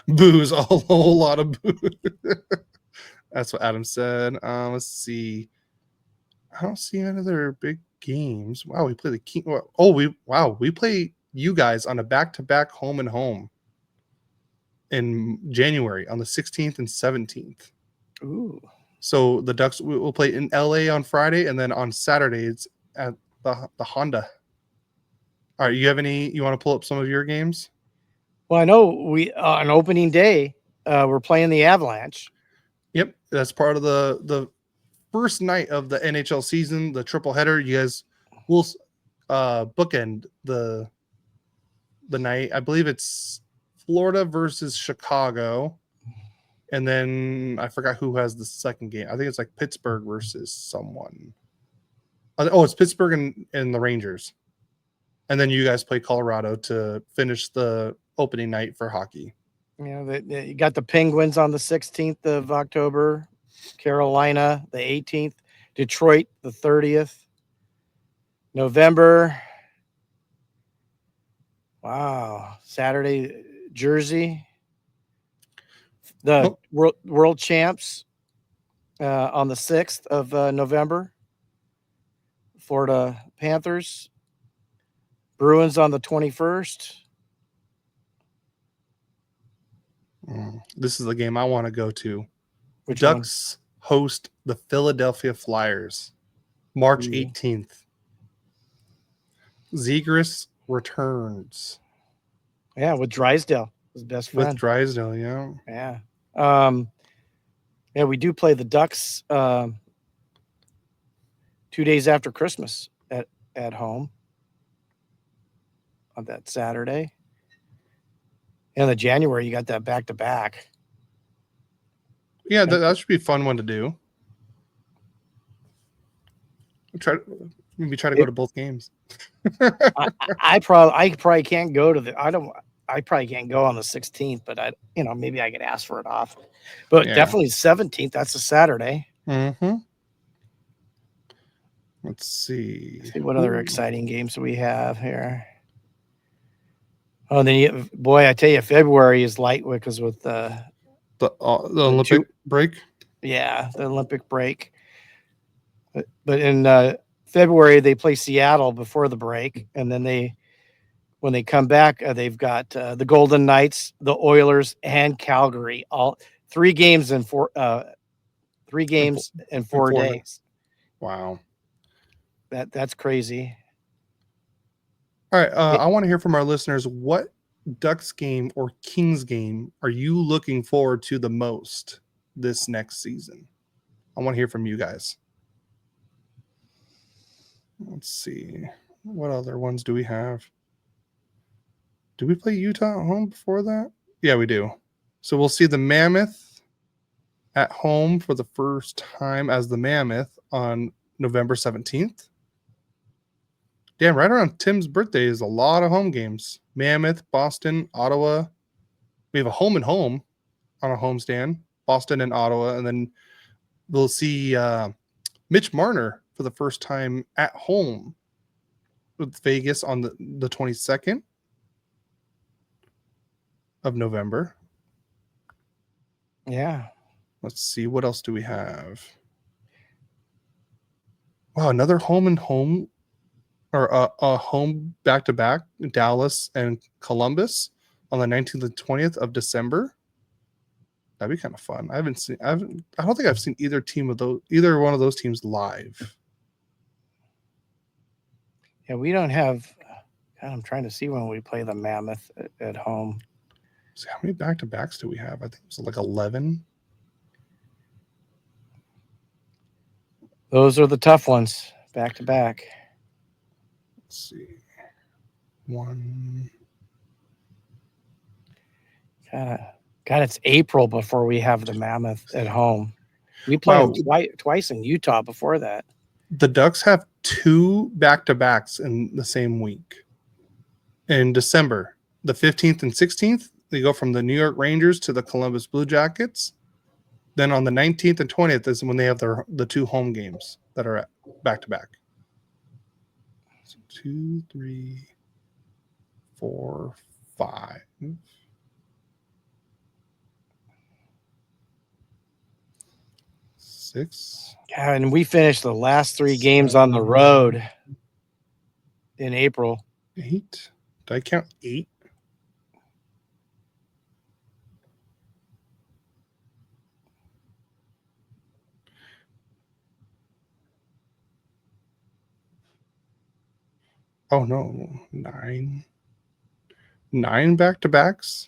Booze, a whole lot of booze. That's what Adam said. Let's see. I don't see any other big games. Wow, we play the King. We play you guys on a back-to-back home and home in January on the 16th and 17th. Ooh. So the Ducks will play in LA on Friday, and then on Saturday it's at the Honda. All right, you want to pull up some of your games? Well, I know we on opening day, we're playing the Avalanche. Yep, that's part of the first night of the NHL season, the triple header. You guys will bookend the night. I believe it's Florida versus Chicago, and then I forgot who has the second game. I think it's like Pittsburgh versus someone. Oh, it's Pittsburgh and the Rangers, and then you guys play Colorado to finish the opening night for hockey. You know, you got the Penguins on the 16th of October, Carolina the 18th, Detroit the 30th, November. Wow, Saturday, Jersey, the world champs on the 6th of November, Florida Panthers, Bruins on the 21st. This is the game I want to go to. Which Ducks host the Philadelphia Flyers, March 18th. Zegras returns. Yeah, with Drysdale, his best friend. With Drysdale, yeah. Yeah. Yeah, we do play the Ducks 2 days after Christmas at home on that Saturday. And the January, you got that back-to-back. Yeah, that should be a fun one to do. Maybe try to go to both games. I probably can't go to I probably can't go on the 16th, but maybe I could ask for it off. But definitely 17th, that's a Saturday. Mm-hmm. Let's see what other exciting games do we have here. Oh, then I tell you, February is light because with the Olympic break. Yeah, the Olympic break. But in February they play Seattle before the break, and then when they come back, they've got the Golden Knights, the Oilers, and Calgary. All 3 games in 4 days. Wow, that's crazy. All right, I want to hear from our listeners. What Ducks game or Kings game are you looking forward to the most this next season? I want to hear from you guys. Let's see. What other ones do we have? Do we play Utah at home before that? Yeah, we do. So we'll see the Mammoth at home for the first time as the Mammoth on November 17th. Damn, right around Tim's birthday is a lot of home games. Mammoth, Boston, Ottawa. We have a home and home on a homestand, Boston and Ottawa. And then we'll see Mitch Marner for the first time at home with Vegas on the 22nd of November. Yeah. Let's see. What else do we have? Wow, another home and home, or a home back to back, Dallas and Columbus on the 19th and 20th of December. That'd be kind of fun. I don't think I've seen either one of those teams live. Yeah, we don't have. God, I'm trying to see when we play the Mammoth at home. So how many back to backs do we have? I think it was like 11. Those are the tough ones, back to back. Let's see. One. God, it's April before we have the Mammoth at home. We played them twice in Utah before that. The Ducks have 2 back-to-backs in the same week. In December, the 15th and 16th, they go from the New York Rangers to the Columbus Blue Jackets. Then on the 19th and 20th is when they have the 2 home games that are at back-to-back. So 2, 3, 4, 5. 6. God, and we finished the last 3 games on the road in April. 8. Did I count 8? Oh no, 9. 9 back-to-backs,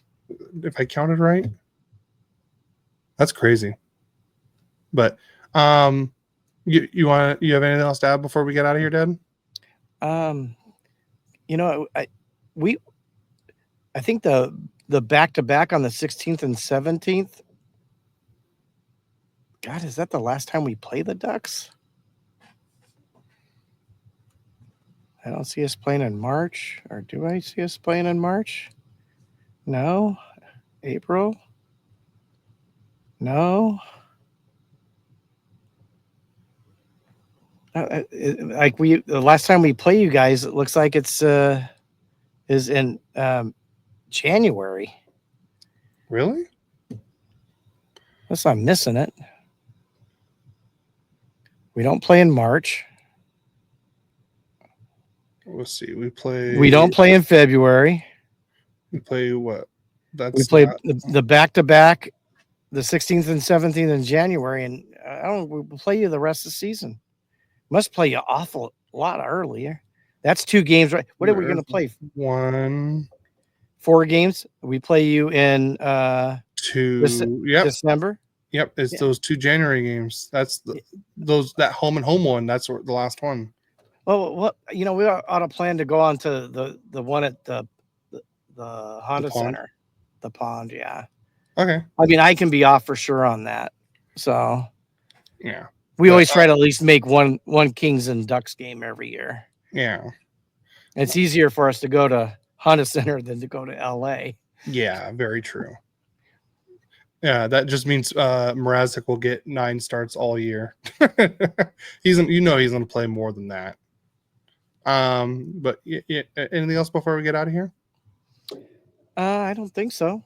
if I counted right. That's crazy. But you have anything else to add before we get out of here, Dad? I think the back-to-back on the 16th and 17th. God, is that the last time we play the Ducks? I don't see us playing in March, or do I see us playing in March? No. April? No. The last time we play you guys, it looks like it's is in January. Really? Unless I'm missing it. We don't play in March. Let's see. We don't play in February. We play what? We play the back-to-back, the 16th and 17th in January, and we'll play you the rest of the season. Must play you awful lot earlier. That's 2 games, right? What are we going to play? 4 games. We play you in 2. December. Yep, it's those 2 January games. That's that home and home one. That's the last one. Well, we ought to plan to go on to the one at the Honda Center, the Pond. Yeah. Okay. I mean, I can be off for sure on that. So yeah, we always try to at least make one Kings and Ducks game every year. Yeah. It's easier for us to go to Honda Center than to go to LA. Yeah, very true. Yeah, that just means Mrazek will get 9 starts all year. he's going to play more than that. But anything else before we get out of here? I don't think so.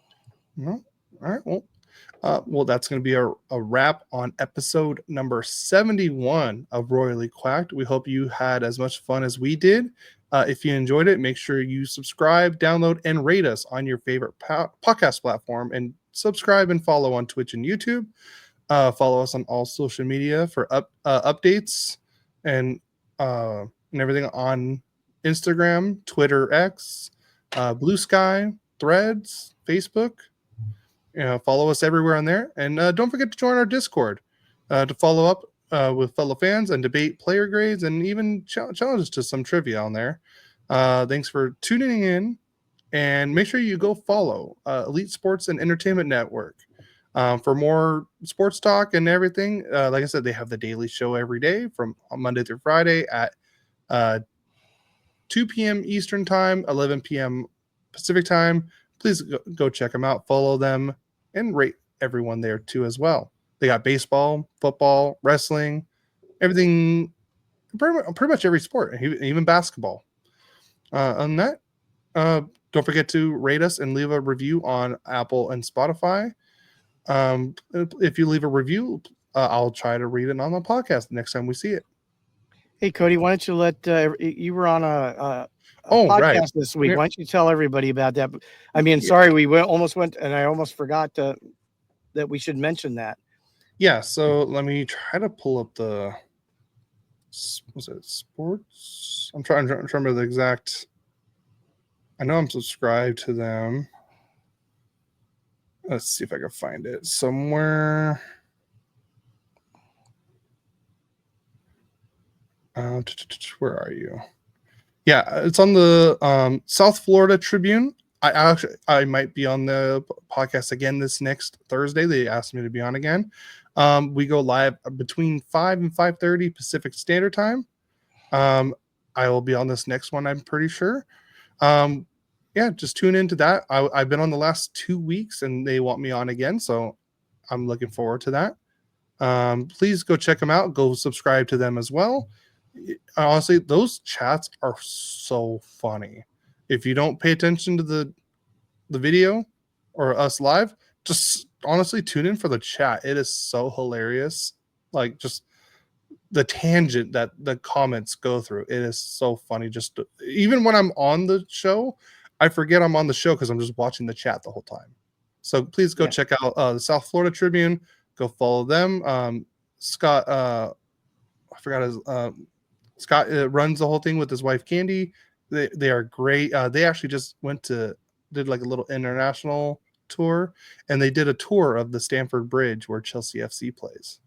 No. All right. Well, that's going to be a wrap on episode number 71 of Royally Quacked. We hope you had as much fun as we did. If you enjoyed it, make sure you subscribe, download, and rate us on your favorite podcast platform, and subscribe and follow on Twitch and YouTube. Follow us on all social media for updates and everything on Instagram, Twitter, X, Blue Sky, Threads, Facebook. Follow us everywhere on there. And don't forget to join our Discord to follow up with fellow fans and debate player grades and even challenges to some trivia on there. Thanks for tuning in. And make sure you go follow Elite Sports and Entertainment Network for more sports talk and everything. Like I said, they have the daily show every day from Monday through Friday at 2 p.m. Eastern Time, 11 p.m. Pacific Time. Please go check them out, follow them, and rate everyone there too as well. They got baseball, football, wrestling, everything, pretty much every sport, even basketball. On that, don't forget to rate us and leave a review on Apple and Spotify. If you leave a review, I'll try to read it on the podcast next time we see it. Hey, Cody, why don't you let you were on a Oh, podcast right. this week? Yeah. Why don't you tell everybody about that? I mean, sorry, almost went, and I almost forgot that we should mention that. Yeah. So let me try to pull up the. Was it sports? I'm trying to remember the exact. I know I'm subscribed to them. Let's see if I can find it somewhere. Where are you? Yeah, it's on the South Florida Tribune. I might be on the podcast again this next Thursday. They asked me to be on again. We go live between 5 and 5:30 Pacific Standard Time. I will be on this next one, I'm pretty sure. Yeah, just tune into that. I've been on the last 2 weeks and they want me on again, so I'm looking forward to that. Please go check them out. Go subscribe to them as well. Honestly, those chats are so funny. If you don't pay attention to the video or us live, just honestly tune in for the chat. It is so hilarious. Like just the tangent that the comments go through. It is so funny. Just even when I'm on the show, I forget I'm on the show because I'm just watching the chat the whole time. So please go check out the South Florida Tribune. Go follow them. Scott, I forgot his. Scott runs the whole thing with his wife Candy. They are great. They actually just did like a little international tour, and they did a tour of the Stamford Bridge where Chelsea FC plays.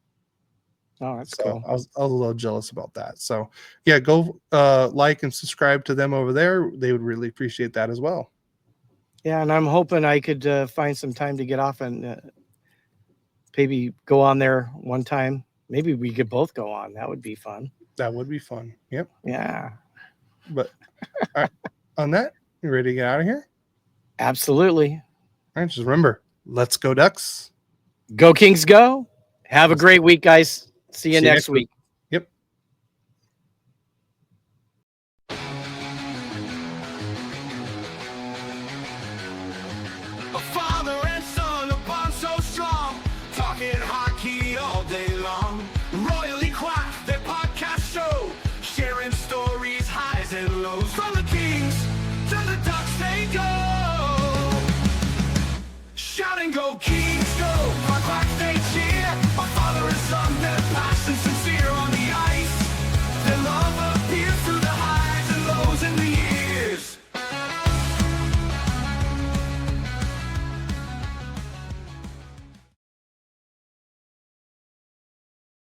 Oh, that's So cool. I was a little jealous about that. So yeah, go like and subscribe to them over there. They would really appreciate that as well. Yeah, and I'm hoping I could find some time to get off and maybe go on there one time. Maybe we could both go on. That would be fun. That would be fun. Yep. Yeah. But all right, on that, you ready to get out of here? Absolutely. All right, just remember, let's go Ducks. Go Kings, go. Have a great week, guys. See you next week.